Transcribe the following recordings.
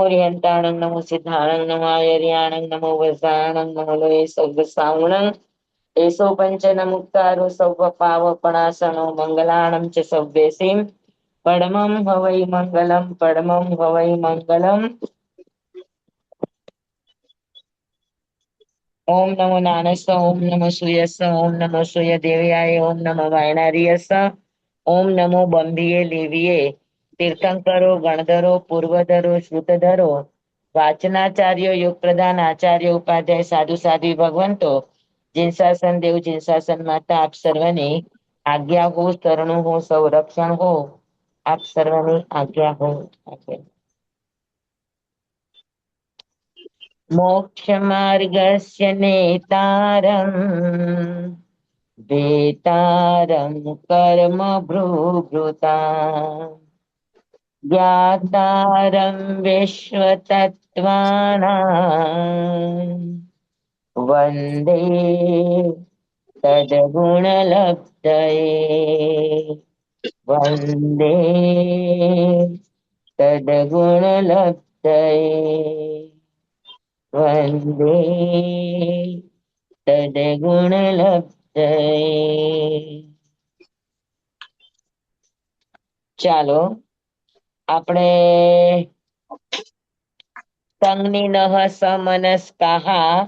ओरियंताणं नमो सिद्धाणं नमो आयर्याणं नमो वज्राणं नमो लोये सौगसावणं एषो पञ्चन मुक्तारो सौपपावपणासनो मङ्गलाणं च सव्येसीं परमं हवै मङ्गलं परमं हवै मङ्गलम्। ओम नमो नानस ओम नमो सूयस ओम नमो सूय देवयाय ओम नमो वायनारियस ओम नमो बंधीये लेविये तीर्थंकरो गणधरो पूर्वधरो श्रुतधरो वाचनाचार्य योग प्रधान आचार्य उपाध्याय साधु साध्वी भगवंतो जिनसासन देव जिनसासन माता आप सर्वने आज्ञा हो शरणु हो संरक्षण हो आप सर्वने आज्ञा हो। मोक्ष मार्गस्य नेतारम् वेतारं कर्म भ्रूभृता ज्ञातारं विश्वतत्त्वानां वन्दे तद्गुणलब्धये वन्दे तद्गुणलब्धये वन्दे तद्गुणलब्धये। ચાલો આપણે સંગની નહ સમનસ્કાહા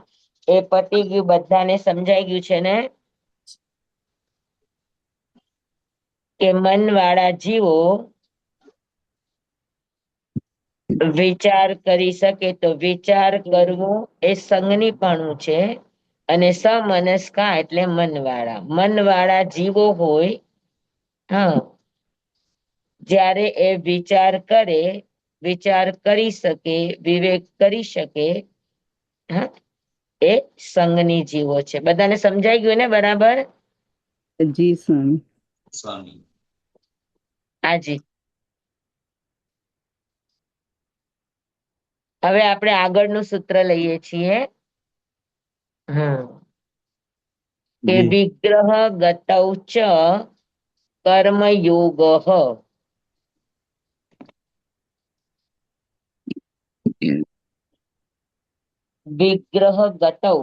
એ પતી ગયું, બધાને સમજાઈ ગયું છે ને કે મન વાળા જીવો વિચાર કરી શકે તો વિચાર કરવો એ સંગનીપણું છે અને સમનસ્કા એટલે મનવાળા જીવો હોય, હા, જ્યારે એ વિચાર કરે, વિચાર કરી શકે, વિવેક કરી શકે, હા, એ સંગની જીવો છે. બધાને સમજાઈ ગયું ને બરાબર? જી સ્વામી. હાજી. હવે આપણે આગળનું સૂત્ર લઈએ છીએ, કે વિગ્રહ ગતૌ ચ કર્મયોગ વિગ્રહ ગતૌ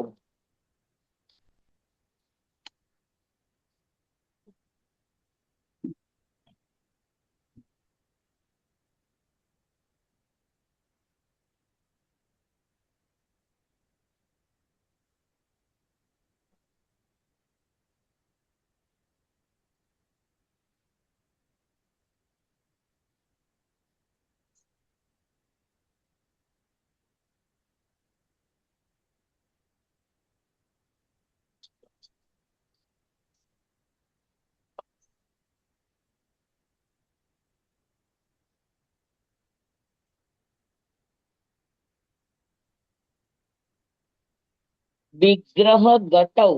વિગ્રહ ગતૌ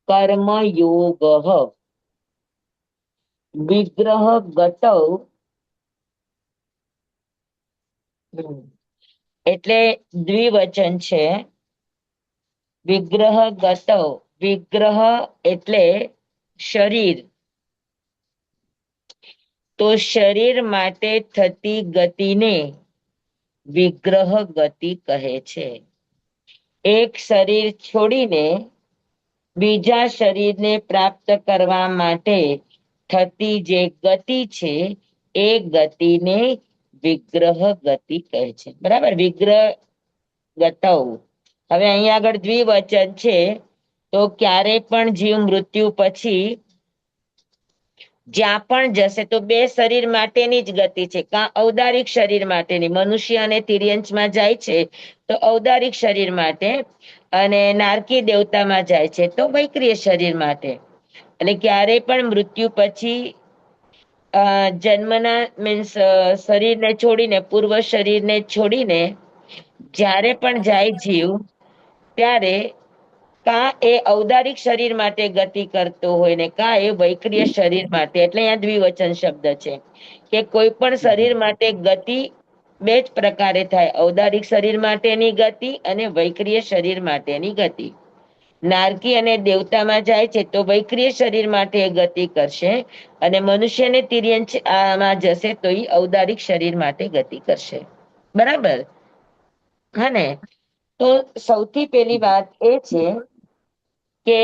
કર્મયોગ વિગ્રહ ગતૌ એટલે દ્વિવચન છે. વિગ્રહ ગતૌ, વિગ્રહ એટલે શરીર, તો શરીર માટે થતી ગતિને વિગ્રહ ગતિ કહે છે. એક શરીર છોડીને બીજા શરીરને પ્રાપ્ત કરવા માટે થતી જે ગતિ છે એ ગતિને વિગ્રહ ગતિ કહે છે. બરાબર? વિગ્રહ ગતૌ. હવે અહીંયા આગળ દ્વિવચન છે, તો ક્યારે પણ જીવ મૃત્યુ પછી જ્યાં પણ જશે તો બે શરીર માટેની જ ગતિ છે. કાં ઔદારિક શરીર માટેની, મનુષ્ય અને તિર્યંશમાં જાય છે તો ઔદારિક શરીર માટે, અને નારકી દેવતામાં જાય છે તો વૈક્રિય શરીર માટે. અને ક્યારેય પણ મૃત્યુ પછી જન્મના મીન્સ શરીરને છોડીને, પૂર્વ શરીરને છોડીને જ્યારે પણ જાય જીવ, ત્યારે કા એ ઔદારિક શરીર માટે ગતિ કરતો હોય ને કા એ વૈક્રિય શરીર માટે. એટલે અહીંયા દ્વિવચન શબ્દ છે કે કોઈ પણ શરીર માટે ગતિ બે જ પ્રકારે થાય, ઔદારિક શરીર માટેની ગતિ અને વૈક્રિય શરીર માટેની ગતિ. નારકી અને દેવતામાં જાય છે તો વૈક્રિય શરીર માટે ગતિ કરશે, અને મનુષ્યને તિર્યંશ આમાં જશે તો એ ઔદારિક શરીર માટે ગતિ કરશે. બરાબર. હા ને? તો સૌથી પહેલી વાત એ છે કે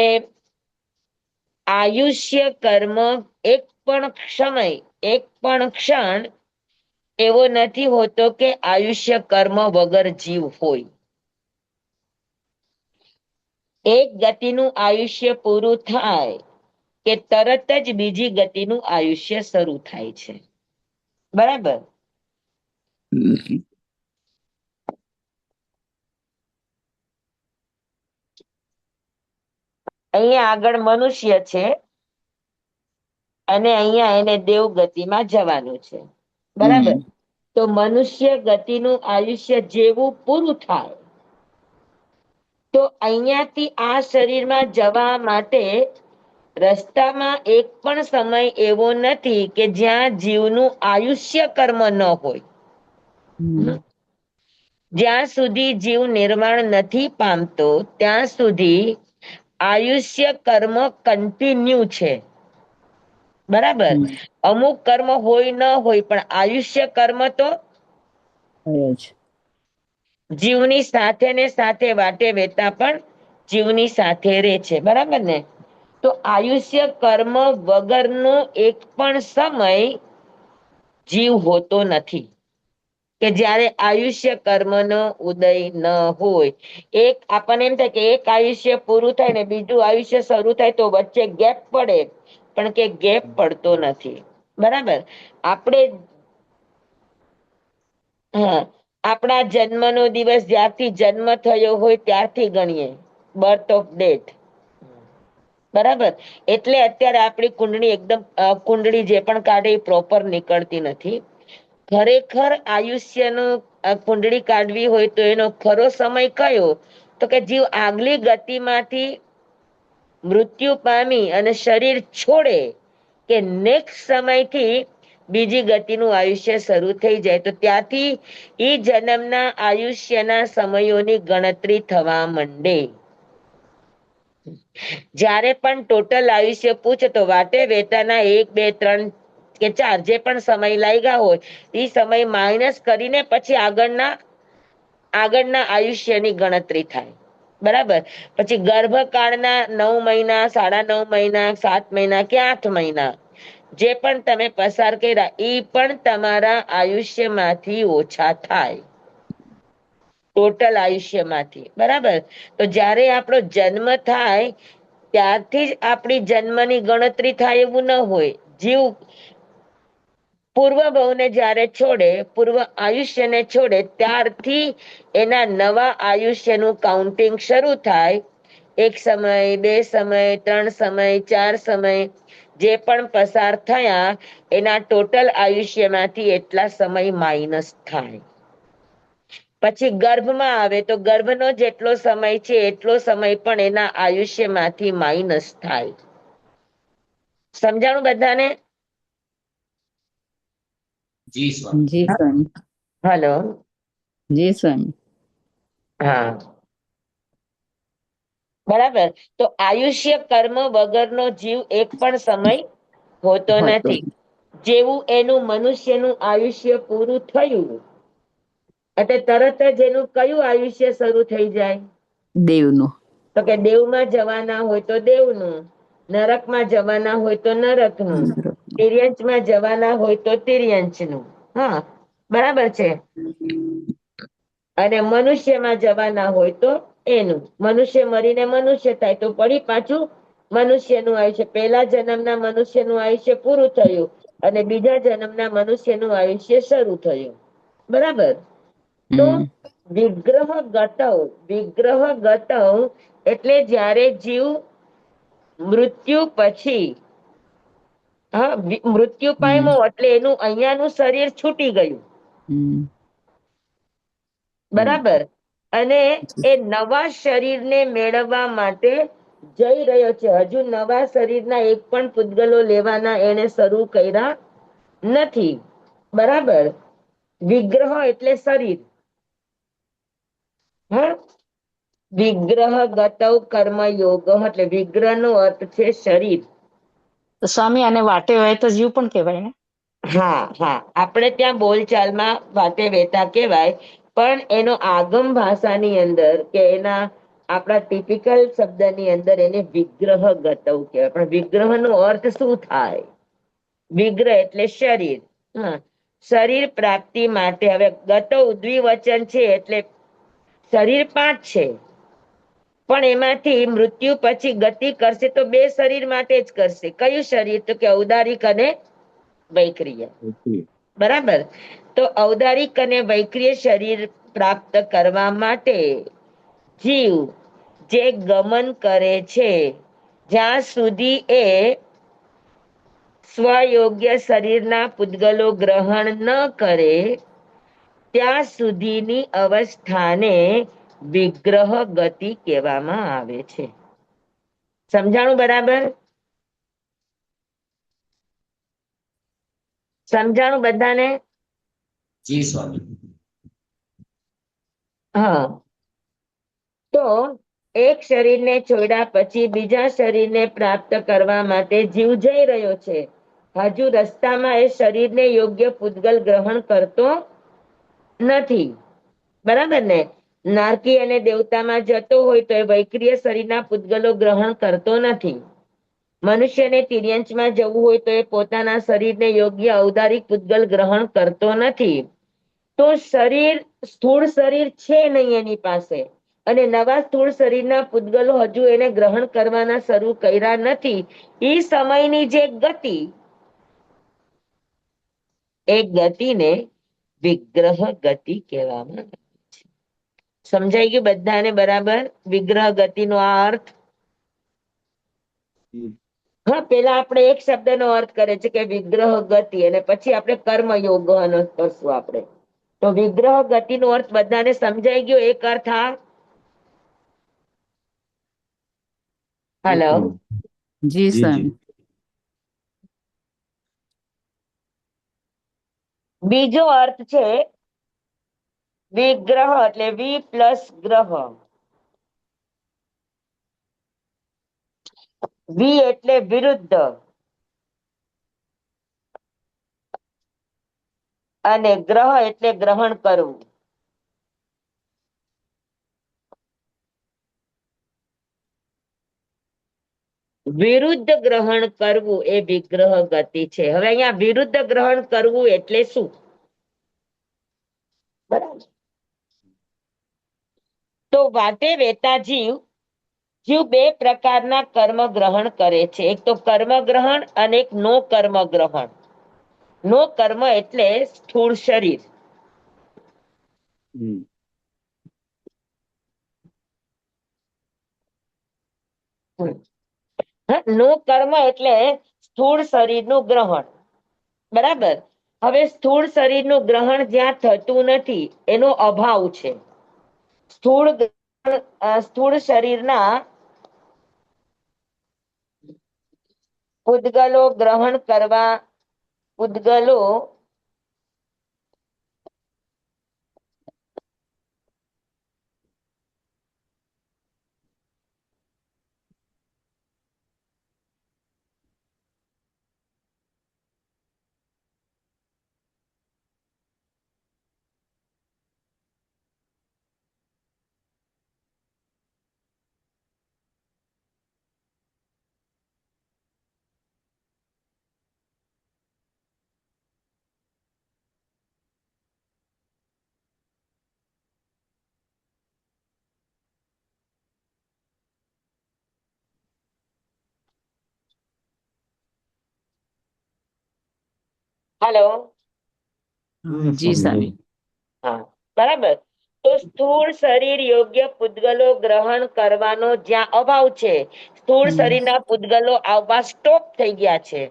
આયુષ્ય કર્મ એક પણ સમય, એક પણ ક્ષણ એવો નથી હોતો કે આયુષ્ય કર્મ વગર જીવ હોય. એક ગતિનું આયુષ્ય પૂરું થાય કે તરત જ બીજી ગતિનું આયુષ્ય શરૂ થાય છે. બરાબર. અહીંયા આગળ મનુષ્ય છે અને અહીંયા એને દેવ ગતિમાં જવાનું છે. બરાબર. તો મનુષ્ય ગતિનું આયુષ્ય જેવું પૂરું થાય તો અહીંયાથી આ શરીરમાં જવા માટે રસ્તામાં એક પણ સમય એવો નથી કે જ્યાં જીવનું આયુષ્ય કર્મ ન હોય. જ્યાં સુધી જીવ નિર્માણ નથી પામતો ત્યાં સુધી આયુષ્ય કર્મ કન્ટિન્યુ છે. બરાબર. અમુક કર્મ હોય ન હોય પણ આયુષ્ય કર્મ તો જીવની સાથે ને સાથે વાટે વેતા પણ જીવની સાથે રહે છે. બરાબર ને? તો આયુષ્ય કર્મ વગરનો એક પણ સમય જીવ હોતો નથી કે જ્યારે આયુષ્ય કર્મનો ઉદય ન હોય. એક આપણને એમ થાય કે એક આયુષ્ય પૂરું થાય ને બીજું આયુષ્ય શરૂ થાય તો વચ્ચે ગેપ પડે, પણ કે ગેપ પડતો નથી. બરાબર. આપણે આપણા જન્મનો દિવસ જ્યારથી જન્મ થયો હોય ત્યારથી ગણીએ, બર્થ ઓફ ડેટ. બરાબર. એટલે અત્યારે આપણી કુંડળી એકદમ કુંડળી જે પણ કાઢે એ પ્રોપર નીકળતી નથી. ખરેખર આયુષ્યનું કુંડળી કાઢવી હોય તો એનો ખરો સમય કયો? તો કે જીવ આગલી ગતિમાંથી મૃત્યુ પામી અને શરીર છોડે કે નેક્સ્ટ સમયથી બીજી ગતિનું આયુષ્ય શરૂ થઈ જાય તો ત્યાંથી ઈ જન્મના આયુષ્યના સમયોની ગણતરી થવા માંડે. જ્યારે પણ ટોટલ આયુષ્ય પૂછે તો વાટે વેતાના 1, 2, 3 કે 4 જે પણ સમય લાગ્યા હોય એ સમય માઇનસ કરીને પછી આગળના આયુષ્યની ગણતરી થાય. બરાબર. પછી ગર્ભકાળના 9 મહિના, 9.5 મહિના, 7 મહિના કે 8 મહિના જે પણ તમે પસાર કર્યા એ પણ તમારા આયુષ્યમાંથી ઓછા થાય, ટોટલ આયુષ્યમાંથી. બરાબર. તો જ્યારે આપણો જન્મ થાય ત્યારથી જ આપણી જન્મની ગણતરી થાય એવું ન હોય. જીવ પૂર્વ ભવને જ્યારે છોડે, પૂર્વ આયુષ્યને છોડે ત્યારથી એના નવા આયુષ્યનું કાઉન્ટિંગ શરૂ થાય. 1 સમય, 2 સમય, 3 સમય, 4 સમય જે પણ પસાર થયા એના ટોટલ આયુષ્યમાંથી એટલા સમય માઇનસ થાય. પછી ગર્ભમાં આવે તો ગર્ભનો જેટલો સમય છે એટલો સમય પણ એના આયુષ્યમાંથી માઇનસ થાય. સમજાણું બધાને? જી સ્વામી. હલો. જી સ્વામી. હા. બરાબર. તો આયુષ્ય કર્મ વગરનો જીવ એક પણ સમય હોતો નથી. જેવું એનું મનુષ્યનું આયુષ્ય પૂરું થયું એટલે તરત જ એનું કયું આયુષ્ય શરૂ થઈ જાય? દેવનું. તો કે દેવમાં જવાના હોય તો દેવનું, નરકમાં જવાના હોય તો નરકનું, તિર્યંચમાં જવાના હોય તો તિર્યંચનું. હા, બરાબર છે. અને મનુષ્યમાં જવાના હોય તો એનું. મનુષ્ય મરીને મનુષ્ય થાય તો ફરી પાછું મનુષ્યનું આયુષ્ય, પહેલા જન્મના મનુષ્યનું આયુષ્ય પૂરું થયું અને બીજા જન્મના મનુષ્યનું આયુષ્ય શરૂ થયું. બરાબર. તો વિગ્રહ એટલે જ્યારે જીવ મૃત્યુ પછી મૃત્યુ પામ્યો એટલે એનું અહીંયાનું શરીર છૂટી ગયું. બરાબર. અને એ નવા શરીરને મેળવવા માટે જઈ રહ્યો છે. હજુ નવા શરીરના એક પણ પૂતગલો લેવાના એને શરૂ કર્યા નથી. બરાબર. વિગ્રહ એટલે શરીર. વિગ્રહગત કર્મ યોગ એટલે વિગ્રહ નો અર્થ છે શરીર. તો સ્વામી આને વાટે વહેતો જીવ પણ કહેવાય ને? હા હા, આપણે ત્યાં બોલચાલમાં વાતે વેતા કહેવાય, પણ એનો આગમ ભાષાની અંદર કે એના આપણા ટિપિકલ શબ્દની અંદર એને વિગ્રહ ગતવ કહેવાય. પણ વિગ્રહનો અર્થ શું થાય? વિગ્રહ એટલે શરીર. હા, શરીર પ્રાપ્તિ માટે હવે ગતવ દ્વિવચન છે એટલે શરીર 5 છે, પણ એમાંથી મૃત્યુ પછી ગતિ કરશે તો 2 શરીર માટે જ કરશે. કયું શરીર? તો કે ઔદારિક અને વૈક્રિય. બરાબર. તો ઔદારિક અને વૈક્રિય શરીર પ્રાપ્ત કરવા માટે જીવ જે ગમન કરે છે, જ્યાં સુધી એ સ્વયોગ્ય શરીરના પૂતગલો ગ્રહણ ન કરે ત્યાં સુધીની અવસ્થાને વિગ્રહ ગતિ કહેવામાં આવે છે. સમજાણું બરાબર? સમજાણું બધાને? જી સ્વામી. હા. તો એક શરીરને છોડ્યા પછી બીજા શરીરને પ્રાપ્ત કરવા માટે જીવ જઈ રહ્યો છે. હજુ રસ્તામાં એ શરીરને યોગ્ય પૂતગલ ગ્રહણ કરતો નથી. બરાબર ને? નારકી અને દેવતામાં જતો હોય તો એ વૈક્રિય શરીરના પૂતગલો ગ્રહણ કરતો નથી. મનુષ્યને તિર્યંચમાં જવું હોય તો એ પોતાના શરીરને યોગ્ય ઔદારિક પૂતગલ ગ્રહણ કરતો નથી. તો શરીર, સ્થૂળ શરીર છે નહીં એની પાસે, અને નવા સ્થૂળ શરીરના પૂતગલો હજુ એને ગ્રહણ કરવાના શરૂ કર્યા નથી. એ સમયની જે ગતિ, એ ગતિને વિગ્રહ ગતિ કહેવામાં આવે છે. સમજાઈ ગયું બધાને બરાબર? વિગ્રહ ગતિનો આ અર્થ. હા, પેલા આપણે એક શબ્દનો અર્થ કરે છે કે વિગ્રહ ગતિ, અને પછી આપણે કર્મયોગ કરશું આપણે. તો વિગ્રહ ગતિનો અર્થ બધાને સમજાઈ ગયો? એક અર્થ આ. હેલો. જી સ્વામી. બીજો અર્થ છે વિગ્રહ એટલે વી પ્લસ ગ્રહ. વી એટલે વિરુદ્ધ અને ગ્રહ એટલે ગ્રહણ કરવું. વિરુદ્ધ ગ્રહણ કરવું એ વિગ્રહ ગતિ છે. હવે અહીંયા વિરુદ્ધ ગ્રહણ કરવું એટલે શું? બરાબર. તો વાતે વેતા જીવ 2 પ્રકારના કર્મ ગ્રહણ કરે છે. એક તો કર્મ ગ્રહણ અને એક નો કર્મ ગ્રહણ. નો કર્મ એટલે સ્થૂળ શરીર. નો કર્મ એટલે સ્થૂળ શરીરનું ગ્રહણ. બરાબર. હવે સ્થૂળ શરીરનું ગ્રહણ જ્યાં થતું નથી એનો અભાવ છે. સ્થૂળ શરીરના પૂતગલો ગ્રહણ કરવા, પૂતગલો હેલો. જી સ્વામી. હા, બરાબર. તો સ્થૂળ શરીર યોગ્ય પૂતગલો ગ્રહણ કરવાનો જ્યાં અભાવ છે, સ્થૂળ શરીરના પૂતગલો આવવા સ્ટોપ થઈ ગયા છે.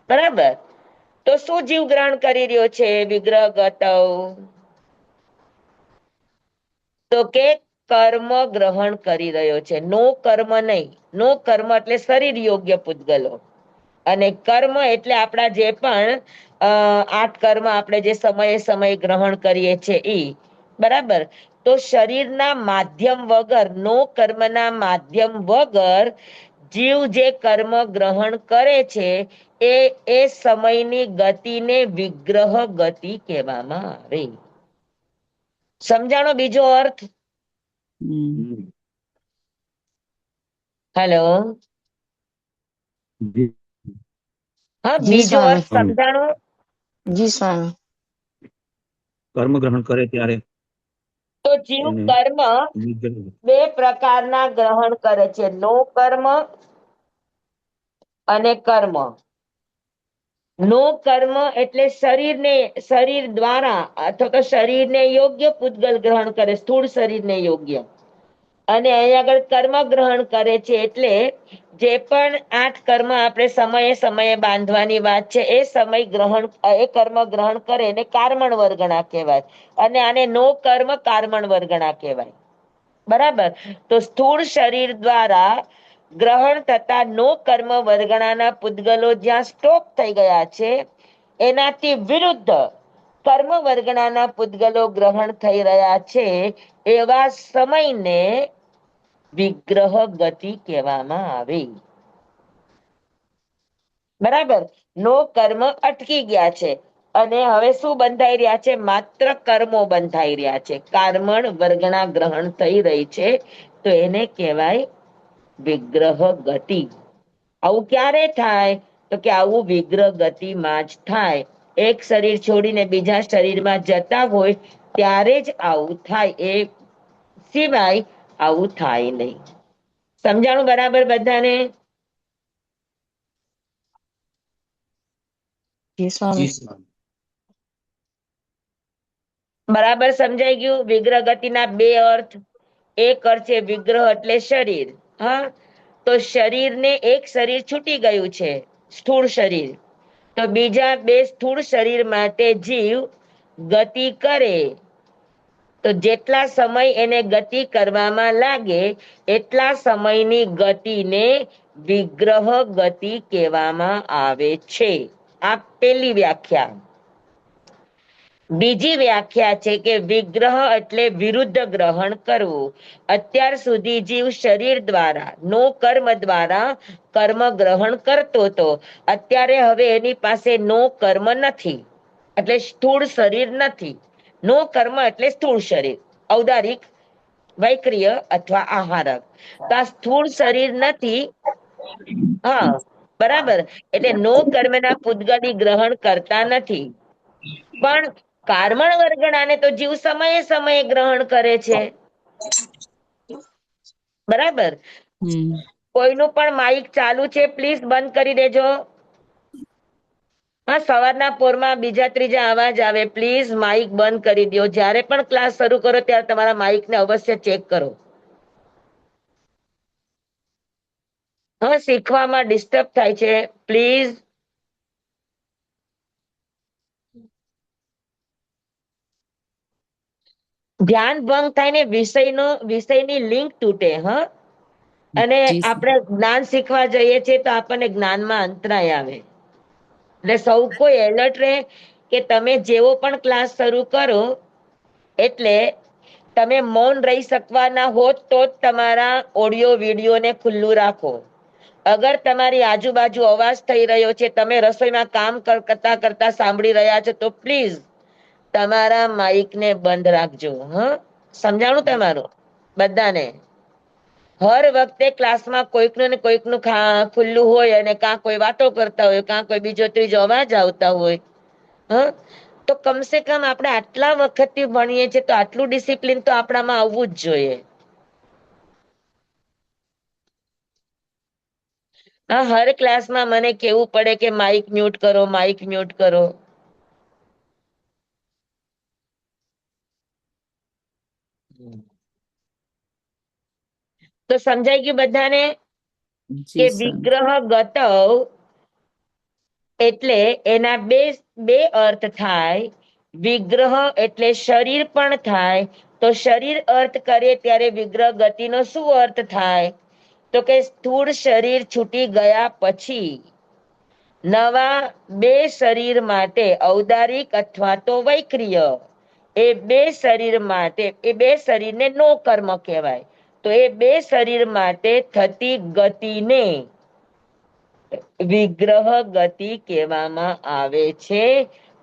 બરાબર. તો શું જીવ ગ્રહણ કરી રહ્યો છે? વિગ્રહ ગતવ. તો કે કર્મ ગ્રહણ કરી રહ્યો છે. નો કર્મ નહીં. નો કર્મ એટલે શરીર યોગ્ય પૂતગલો, અને કર્મ એટલે આપણા જે પણ 8 કર્મ આપણે જે સમયે સમય ગ્રહણ કરીએ છીએ ઈ. બરાબર. તો શરીરના માધ્યમ વગર, નો કર્મના માધ્યમ વગર જીવ જે કર્મ ગ્રહણ કરે છે એ સમયની ગતિને વિગ્રહ ગતિ કહેવામાં આવે. સમજાણો બીજો અર્થ? હેલો, હા, જી બીજો સ્વામી. અર્થ સમજાણો? જી સ્વામી. કર્મ ગ્રહણ કરે ત્યારે તો જીવ એને કર્મ વિગ્રહ. બે પ્રકારના ગ્રહણ કરે છે, નો કર્મ અને કર્મ. નો કર્મ એટલે શરીર દ્વારા અથવા તો શરીરને યોગ્ય પૂતગલ ગ્રહણ કરે, સ્થૂળ શરીરને યોગ્ય. અને અહીંયા આગળ કર્મ ગ્રહણ કરે છે એટલે જે પણ 8 કર્મ આપણે સમયે સમયે બાંધવાની વાત છે એ કર્મ ગ્રહણ કરે એને કર્મણ વર્ગણા કહેવાય. અને આને નો કર્મ કર્મણ વર્ગણા કહેવાય. બરાબર? તો સ્થૂળ શરીર દ્વારા ગ્રહણ થતા નો કર્મ વર્ગણાના પૂતગલો જ્યાં સ્ટોપ થઈ ગયા છે એનાથી વિરુદ્ધ કર્મ વર્ગણાના પૂતગલો ગ્રહણ થઈ રહ્યા છે એવા સમયને વિગ્રહ ગતિ કહેવામાં આવે. બરાબર? નો કર્મ અટકી ગયા છે અને હવે શું બંધાઈ રહ્યા છે? માત્ર કર્મો બંધાઈ રહ્યા છે. કર્મણ વર્ગણા ગ્રહણ થઈ રહી છે તો એને કહેવાય વિગ્રહ ગતિ. આવું ક્યારે થાય? તો કે આવું વિગ્રહ ગતિમાં જ થાય. એક શરીર છોડીને બીજા શરીરમાં જતા હોય ત્યારે જ આવું થાય, એ સિવાય આવું થાય નહીં. સમજાણું બરાબર બધાને? જી સ્વામી. જી સ્વામી. બરાબર સમજાઈ ગયું? વિગ્રહ ગતિના બે અર્થ. એક અર્થ છે વિગ્રહ એટલે શરીર. હા, તો શરીરને એક શરીર છૂટી ગયું છે, સ્થૂળ શરીર, તો બીજા બે સ્થૂળ શરીર માટે જીવ ગતિ કરે તો જેટલા સમય એને ગતિ કરવામાં લાગે એટલા સમયની ગતિને વિગ્રહ ગતિ કહેવામાં આવે છે. આ પેલી વ્યાખ્યા. બીજી વ્યાખ્યા છે કે વિગ્રહ એટલે વિરુદ્ધ ગ્રહણ કરવું. અત્યાર સુધી જીવ શરીર દ્વારા, નો કર્મ દ્વારા કર્મ ગ્રહણ કરતો હતો. અત્યારે હવે એની પાસે નો કર્મ નથી, એટલે સ્થૂળ શરીર નથી. નો કર્મ એટલે સ્થૂળ શરીર, ઔદારિક, વૈક્રિય અથવા આહારક. તો આ સ્થૂળ શરીર નથી. હા, બરાબર. એટલે નો કર્મના પૂતગલી ગ્રહણ કરતા નથી. પણ કર્મણ વર્ગણાને તો જીવ સમયે સમયે ગ્રહણ કરે છે. બરાબર? કોઈનું પણ માઇક ચાલુ છે, પ્લીઝ બંધ કરી દેજો. હા, સવારના પોરમાં બીજા ત્રીજા અવાજ આવે, પ્લીઝ માઇક બંધ કરી દો. જ્યારે પણ ક્લાસ શરૂ કરો ત્યારે તમારા માઇકને અવશ્ય ચેક કરો. હા, શીખવામાં ડિસ્ટર્બ થાય છે, પ્લીઝ. ધ્યાન ભંગ થાય ને વિષયની લિંક તૂટે. હા, અને જી આપણે જ્ઞાન શીખવા જઈએ છીએ તો આપણને જ્ઞાનમાં અંતરાય આવે. એટલે સૌ કોઈ એલર્ટ રહે કે તમે જેવો પણ ક્લાસ શરૂ કરો એટલે તમે મૌન રહી શકવાના હોત તો જ તમારા ઓડિયો વિડીયોને ખુલ્લું રાખો. અગર તમારી આજુબાજુ અવાજ થઈ રહ્યો છે, તમે રસોઈમાં કામ કરતા કરતા સાંભળી રહ્યા છો, તો પ્લીઝ તમારા માઇકને બંધ રાખજો. હા, સમજાણું તમારું બધાને? હર વખતે ક્લાસમાં કોઈકનું ને કોઈકનું ખુલ્લું હોય અને કાં કોઈ વાતો કરતા હોય, કાં કોઈ બીજો ત્રીજો અવાજ આવતા હોય. હા, તો કમસે કમ આપણે આટલા વખતથી ભણીએ છીએ તો આટલું ડિસિપ્લિન તો આપણામાં આવવું જ જોઈએ. હા, હર ક્લાસમાં મને કેવું પડે કે માઇક મ્યુટ કરો, માઇક મ્યુટ કરો. તો સમજાઈ ગયું બધાને કે જી સ્વામી. વિગ્રહ ગતવ એટલે એના બે અર્થ થાય. વિગ્રહ એટલે શરીર પણ થાય. તો શરીર અર્થ કરીએ ત્યારે વિગ્રહ ગતિનો શું અર્થ થાય? તો કે સ્થૂળ શરીર છૂટી ગયા પછી નવા બે શરીર માટે ઔદારિક અથવા તો વૈક્રિય એ બે શરીરને નો કર્મ કહેવાય. તો એ બે શરીર માટે થતી ગતિને વિગ્રહ ગતિ કહેવામાં આવે છે.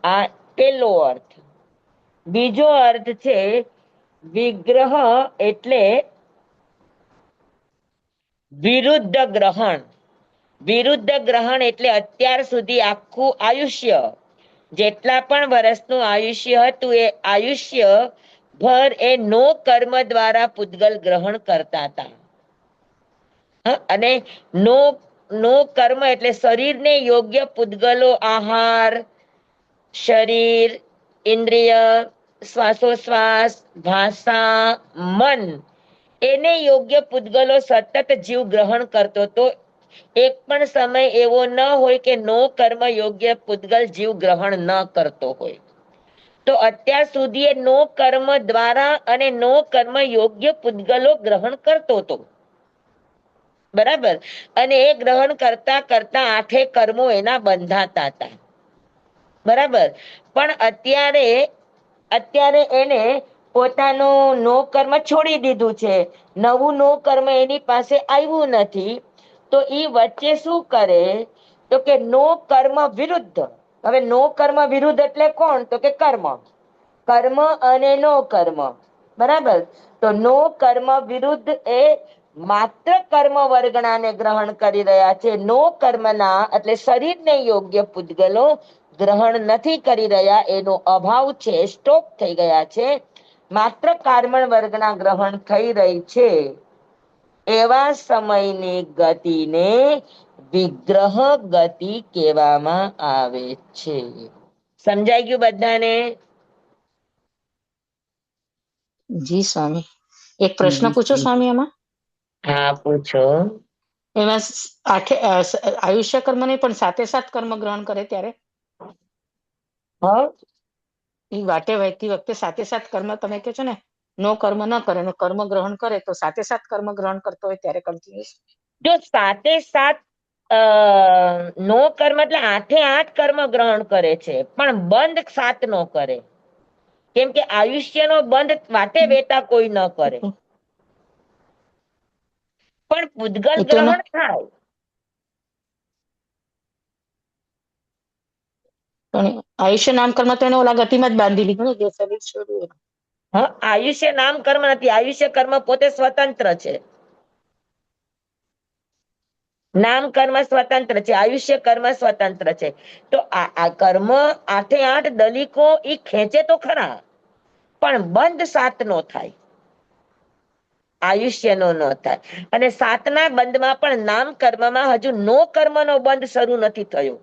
આ પેલો અર્થ. બીજો અર્થ છે વિગ્રહ એટલે વિરુદ્ધ ગ્રહણ. વિરુદ્ધ ગ્રહણ એટલે અત્યાર સુધી આખું આયુષ્ય, જેટલા પણ વર્ષનું આયુષ્ય હતું એ આયુષ્ય ભર એ નો કર્મ દ્વારા પૂતગલ ગ્રહણ કરતા હતા. અને નો કર્મ એટલે શરીરને યોગ્ય પૂતગલો આહાર, શરીર, ઇન્દ્રિય, શ્વાસોશ્વાસ, ભાષા, મન એને યોગ્ય પૂતગલો સતત જીવ ગ્રહણ કરતો તો એક પણ સમય એવો ન હોય કે નો કર્મ યોગ્ય પૂતગલ જીવ ગ્રહણ ન કરતો હોય. તો અત્યાર સુધી એ નો કર્મ દ્વારા અને નો કર્મ યોગ્ય પૂતગલો ગ્રહણ કરતો હતો. બરાબર. અને એ ગ્રહણ કરતા કરતા આઠે કર્મો એના બંધાતા હતા. બરાબર. પણ અત્યારે એને પોતાનું નો કર્મ છોડી દીધું છે. નવું નો કર્મ એની પાસે આવ્યું નથી. તો ઈ વચ્ચે શું કરે તો કે નો કર્મ વિરુદ્ધ. હવે નો કર્મ વિરુદ્ધ એટલે કોણ? તો કે કર્મ. કર્મ અને નો કર્મ. બરાબર. તો નો કર્મ વિરુદ્ધ એ માત્ર કર્મ વર્ગણાને ગ્રહણ કરી રહ્યા છે. નો કર્મના એટલે શરીરને યોગ્ય પૂતગલો ગ્રહણ નથી કરી રહ્યા. એનો અભાવ છે, સ્ટોપ થઈ ગયા છે. માત્ર કાર્બન વર્ગના ગ્રહણ થઈ રહી છે. એવા સમયની ગતિને વિગ્રહ ગતિ કહેવામાં આવે છે. સમજાઈ ગયું બધાને? જી સ્વામી. એક પ્રશ્ન પૂછો સ્વામી એમાં? હા, પૂછો. એમાં આયુષ્ય કર્મ નહીં પણ સાથે સાથ કર્મ ગ્રહણ કરે ત્યારે હા, એ વાટે વહેતી વખતે સાથે સાથ કર્મ તમે કહો છો ને, નો કર્મ ન કરે ને કર્મ ગ્રહણ કરે તો સાથે સાથ કર્મ ગ્રહણ કરતો હોય ત્યારે કન્ટિન્યુઅસ. જો સાથે સાત નો કર્મ એટલે આઠે આઠ કર્મ ગ્રહણ કરે છે, પણ બંધ સાત નો કરે. કેમ કે આયુષ્યનો બંધ વાટે વેતા કોઈ ન કરે, પણ પૂતગલ એ તો ગ્રહણ થાય. પણ આયુષ્ય નામ કર્મ તો એને ઓલા ગતિમાં જ બાંધી લીધું ને, જે શરીર છોડ્યું. હા, આયુષ્ય નામ કર્મ નથી. આયુષ્ય કર્મ પોતે સ્વતંત્ર છે. નામ કર્મ સ્વતંત્ર છે, આયુષ્ય કર્મ સ્વતંત્ર છે. તો આ કર્મ આઠે આઠ દલિકો ઈ ખેંચે તો ખરા, પણ બંધ સાત નો થાય, આયુષ્યનો ન થાય. અને સાતના બંધમાં પણ નામ કર્મમાં હજુ નો કર્મનો બંધ શરૂ નથી થયો.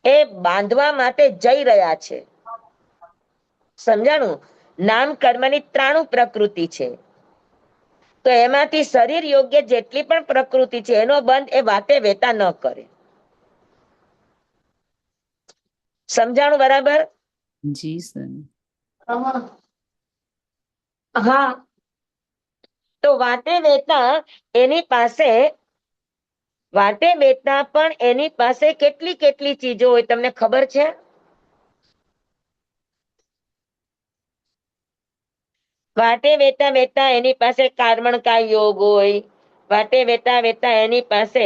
એ બાંધવા માટે જઈ રહ્યા છે. સમજાણું? નામ કર્મની 93 પ્રકૃતિ છે. તો એમાંથી શરીર યોગ્ય જેટલી પણ પ્રકૃતિ છે એનો બંધ એ વાતે વેતા ન કરે. સમજાણું બરાબર? જી સર. હા. તો વાતે વેતા પણ એની પાસે કેટલી કેટલી ચીજો હોય તમને ખબર છે? વાટે વેતા વેતા એની પાસે કાર્મણકાય યોગ હોય. વાટે વેતા વેતા એની પાસે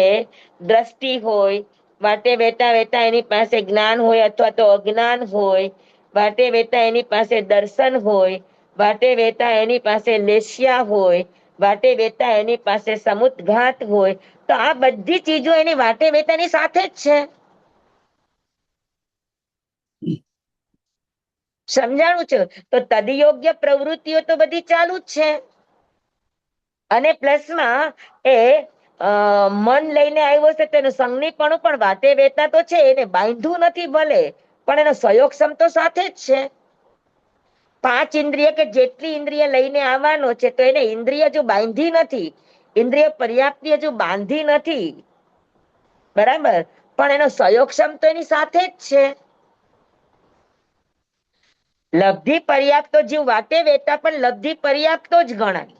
દ્રષ્ટિ હોય. વાટે વેતા વેતા એની પાસે જ્ઞાન હોય અથવા તો અજ્ઞાન હોય. વાટે વેતા એની પાસે દર્શન હોય. વાટે વેતા એની પાસે લેશિયા હોય. વાટે વેતા એની પાસે સમુદ્ઘાત હોય. તો આ બધી ચીજો એની વાટે વેતાની સાથે જ છે. સમજાણું છે? તો તદયોગ્ય પ્રવૃત્તિઓ તો બધી ચાલુ જ છે. અને પ્લસમાં એ મન લઈને આવ્યો છે તેનું સંગનીપણું પણ વાતે વેતા તો છે, એને બાંધ્યું નથી ભલે, પણ એનો સહયોગક્ષમ તો સાથે જ છે. 5 ઇન્દ્રિય કે જેટલી ઇન્દ્રિય લઈને આવવાનો છે, તો એને ઇન્દ્રિય જો બાંધી નથી, ઇન્દ્રિય પર્યાપ્તિ હજુ બાંધી નથી, બરાબર, પણ એનો સહયોગક્ષમ તો એની સાથે જ છે. લબ્ધિ પર્યાપ્તો જીવ વાટે વેતા પણ લબ્ધિ પર્યાપ્તો જ ગણાય.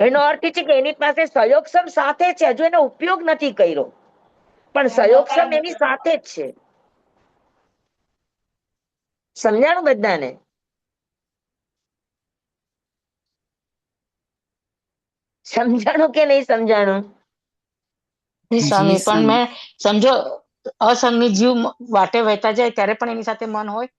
એનો અર્થ એ છે કે એની પાસે સહયોગક્ષમ સાથે છે, હજુ એનો ઉપયોગ નથી કર્યો, પણ સહયોગક્ષમ એની સાથે જ છે. સમજાણું બધાને? સમજાણું કે નહીં સમજાણું? સ્વામી, પણ સ્વામી. મેં સમજો અસંગની જીવ વાટે વહેતા જાય ત્યારે પણ એની સાથે મન હોય?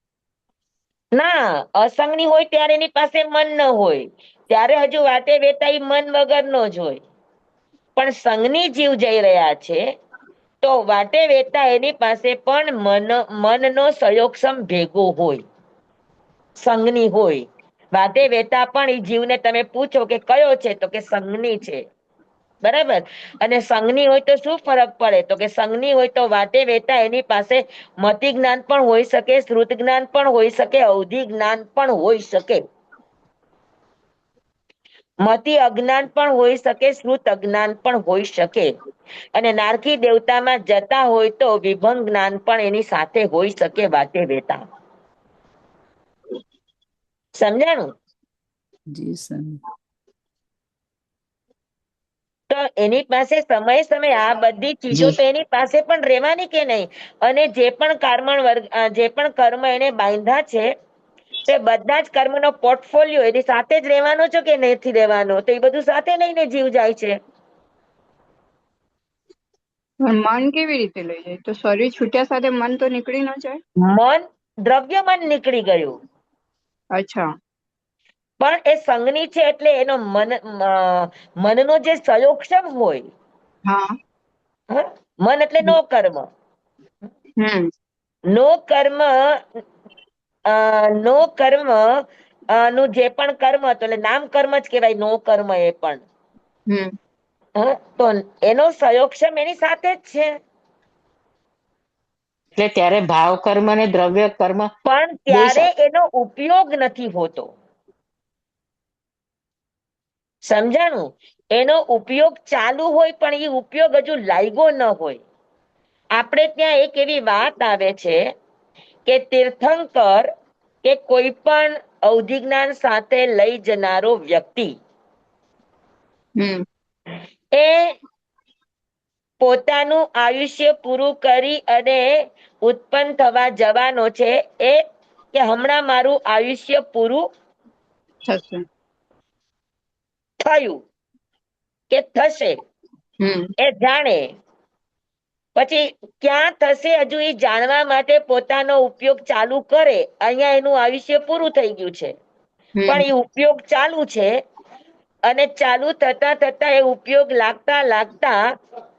ના, અસંગની હોય ત્યારે એની પાસે મન ન હોય, ત્યારે હજુ વાટે વેતા ઈ મન વગરનો જ હોય. પણ સંગની જીવ જઈ રહ્યા છે તો વાટે વેતા એની પાસે પણ મનનો સયોગક્ષમ ભેગો હોય, સંગની હોય. વાટે વેતા પણ ઈ જીવને તમે પૂછો કે કયો છે, તો કે સંગની છે. બરાબર. અને સંગની હોય તો શું ફરક પડે, તો કે સંગની હોય તો વાટે વેતા એની પાસે મતિ જ્ઞાન પણ હોઈ શકે, શ્રુત જ્ઞાન પણ હોઈ શકે, અવધિ જ્ઞાન પણ હોઈ શકે. મતિ અજ્ઞાન પણ હોઈ શકે, શ્રુત અજ્ઞાન પણ હોઈ શકે. અને નારકી દેવતામાં જતા હોય તો વિભંગ જ્ઞાન પણ એની સાથે હોઈ શકે વાટે વેતા. સમજાણું? જી સ્વામી. તો એની પાસે સમય આ બધી ચીજો તો એની પાસે પણ રહેવાની કે નહીં? અને જે પણ જે પણ કર્મ એને બાંધ્યા છે તે બધા જ કર્મનો પોર્ટફોલિયો એની સાથે જ રહેવાનો છે કે નથી રહેવાનો? તો એ બધું સાથે લઈને જીવ જાય છે. પણ મન કેવી રીતે લઈ જાય? તો શરીર છૂટ્યા સાથે મન તો નીકળી ન જાય? મન, દ્રવ્ય મન નીકળી ગયું, અચ્છા. પણ એ સંગની છે એટલે એનો મનનો જે સયોગક્ષમ હોય, હા. મન એટલે નો કર્મ, હમ. નો કર્મ, નો કર્મ નું જે પણ કર્મ હતું એટલે નામ કર્મ જ કહેવાય, નો કર્મ એ પણ. હમ. તો એનો સયોગક્ષમ એની સાથે જ છે. એટલે ત્યારે ભાવ કર્મ અને દ્રવ્ય કર્મ પણ બે ત્યારે એનો ઉપયોગ નથી હોતો. સમજાણું? એનો ઉપયોગ ચાલુ હોય પણ એ ઉપયોગ હજુ લાગ્યો ન હોય. આપણે ત્યાં એક એવી વાત આવે છે કે તીર્થંકર કે કોઈ પણ અવધિ જ્ઞાન સાથે લઈ જનારો વ્યક્તિ હમ. એ પોતાનું આયુષ્ય પૂરું કરી અને ઉત્પન્ન થવા જવાનો છે, એ કે હમણાં મારું આયુષ્ય પૂરું થશે. થયું કે થશે હમ. એ જાણે. પછી ક્યાં થશે હજુ એ જાણવા માટે પોતાનો ઉપયોગ ચાલુ કરે. અહીંયા એનું આયુષ્ય પૂરું થઈ ગયું છે હમ. પણ એ ઉપયોગ ચાલુ છે, અને ચાલુ થતા થતા એ ઉપયોગ લાગતા લાગતા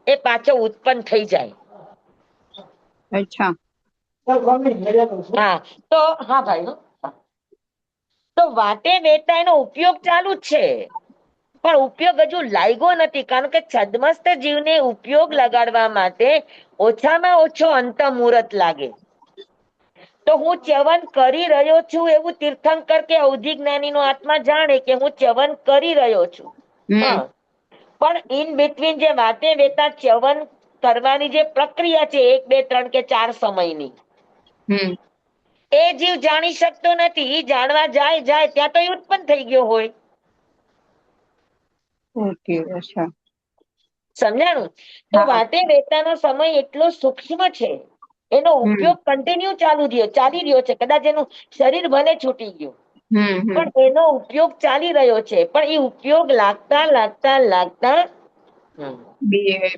એ પાછો ઉત્પન્ન થઈ જાય. અચ્છા. હા, તો હા ભાઈ, તો વાટે વેતા એનો ઉપયોગ ચાલુ જ છે પણ ઉપયોગ હજુ લાગ્યો નથી, કારણ કે છદ્મસ્ત જીવને ઉપયોગ લગાડવા માટે ઓછામાં ઓછો અંત મુહૂર્ત લાગે. તો હું ચ્યવન કરી રહ્યો છું એવું તીર્થંકર કે અવધિ જ્ઞાની નો આત્મા જાણે કે હું ચ્યવન કરી રહ્યો છું. હમ. હા, પણ ઇન બિટવીન જે વાટે વેતા ચ્યવન કરવાની જે પ્રક્રિયા છે 1, 2, 3 કે 4 સમયની, હમ. એ જીવ જાણી શકતો નથી. ઈ જાણવા જાય ત્યાં તો એ ઉત્પન્ન થઈ ગયો હોય. ઓકે. અચ્છા. સમજાણું? તો હા. વાટે વેતાનો સમય એટલો સૂક્ષ્મ છે, એનો હમ. ઉપયોગ કન્ટિન્યુ ચાલી રહ્યો છે. કદાચ એનું શરીર ભલે છૂટી ગયું હમ. હમ. પણ એનો ઉપયોગ ચાલી રહ્યો છે. પણ એ ઉપયોગ લાગતા લાગતા લાગતા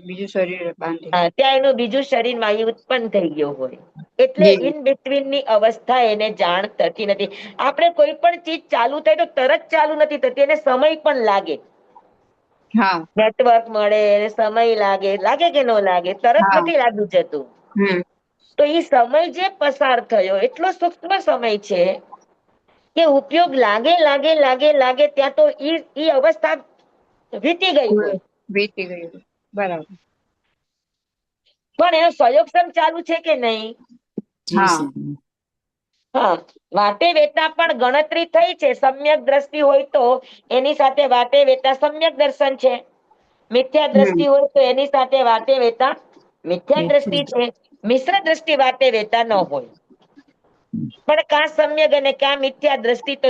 બીજું શરીર બાંધી. ત્યાં એનું બીજું શરીર વાયુ ઉત્પન્ન થઈ ગયો હોય. એટલે બે. ઇન બિટવીન ની અવસ્થા એને જાણ થતી નથી. આપણે કોઈ પણ ચીજ ચાલુ થાય તો તરત ચાલુ નથી થતી, એને સમય પણ લાગે. હા. નેટવર્ક મળે એને સમય લાગે કે ન લાગે? તરત હા. નથી લાગી જતું. હમ. તો એ સમય જે પસાર થયો એટલો સૂક્ષ્મ સમય છે કે ઉપયોગ લાગે ત્યાં તો ઈ અવસ્થા વીતી ગઈ હોય. વીતી ગયું. બરાબર. પણ એનો સયોગક્ષમ ચાલુ છે કે નહીં? જી હા. સ્વામી. હા, વાટે વેતા પણ ગણતરી થઈ છે. સમ્યક દ્રષ્ટિ હોય તો એની સાથે વાટે વેતા સમ્યક દર્શન છે. મિથ્યા હમ. દ્રષ્ટિ હોય તો એની સાથે વાટે વેતા મિથ્યા દ્રષ્ટિ મિથ્યા. છે. મિશ્ર દ્રષ્ટિ વાટે વેતા ન હોય. પણ કાં સમ્યક અને કાં મિથ્યા દ્રષ્ટિ, તો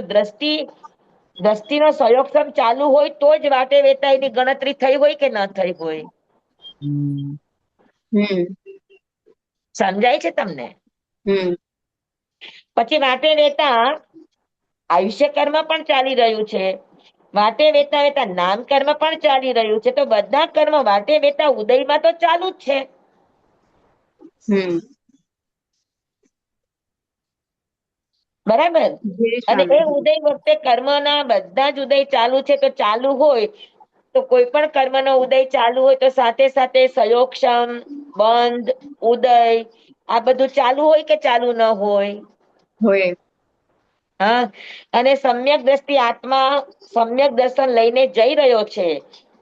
દ્રષ્ટિનો સયોગક્ષમ ચાલુ હોય તો જ વાટે વેતા એની ગણતરી થઈ હોય કે ન થઈ હોય. હમ. હમ. સમજાય છે તમને? હમ. પછી વાટે વેતા આયુષ્ય કર્મ પણ ચાલી રહ્યું છે. વાટે વેતા વેતા નામ કર્મ પણ ચાલી રહ્યું છે, તો બધા કર્મ વાટે વેતા ઉદયમાં તો ચાલુ જ છે. હમ બરાબર. જી અને એ સ્વામી. ઉદય વખતે કર્મના બધા જ ઉદય ચાલુ છે, તો ચાલુ હોય તો કોઈ પણ કર્મનો ઉદય ચાલુ હોય તો સાથે સાથે સયોગક્ષમ, બંધ, ઉદય આ બધું ચાલુ હોય કે ચાલુ ન હોય? હોય. હા. અને સમ્યક દ્રષ્ટિ આત્મા સમ્યક દર્શન લઈને જઈ રહ્યો છે,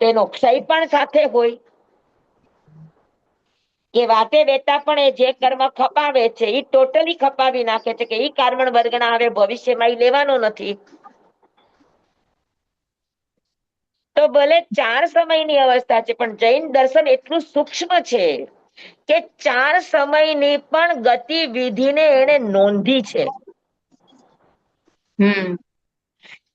તેનો ક્ષય પણ સાથે હોય. કે વાતે વેતા પણ એ જે કર્મ ખપાવે છે એ ટોટલી ખપાવી નાખે છે, કે ઈ કાર્બન વર્ગના હવે ભવિષ્યમાં ઈ લેવાનો નથી. તો ભલે 4 સમયની અવસ્થા છે, પણ જૈન દર્શન એટલું સૂક્ષ્મ છે કે 4 સમયની પણ ગતિવિધિને એને નોંધી છે. હમ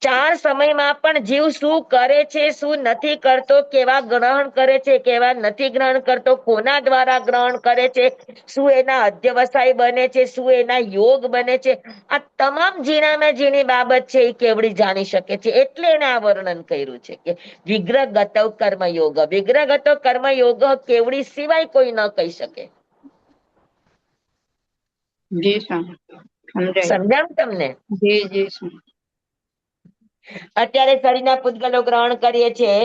4 સમયમાં પણ જીવ શું કરે છે, શું નથી કરતો, કેવા ગ્રહણ કરે છે, કેવા નથી ગ્રહણ કરતો, કોના દ્વારા ગ્રહણ કરે છે, શું એના અધ્યવસાય બને છે, શું એના યોગ બને છે, આ તમામ ઝીણામાં ઝીણી બાબત છે એ કેવડી જાણી શકે છે. એટલે એને આ વર્ણન કર્યું છે કે વિગ્રહગતૌ કર્મયોગ. વિગ્રહગતો કર્મયોગ કેવડી સિવાય કોઈ ન કહી શકે. જી સ્વામી, સમજાય. સમજાણું તમને? જી જી સ્વામી. અત્યારે શરીરના પૂતગલો ગ્રહણ કરીએ છીએ.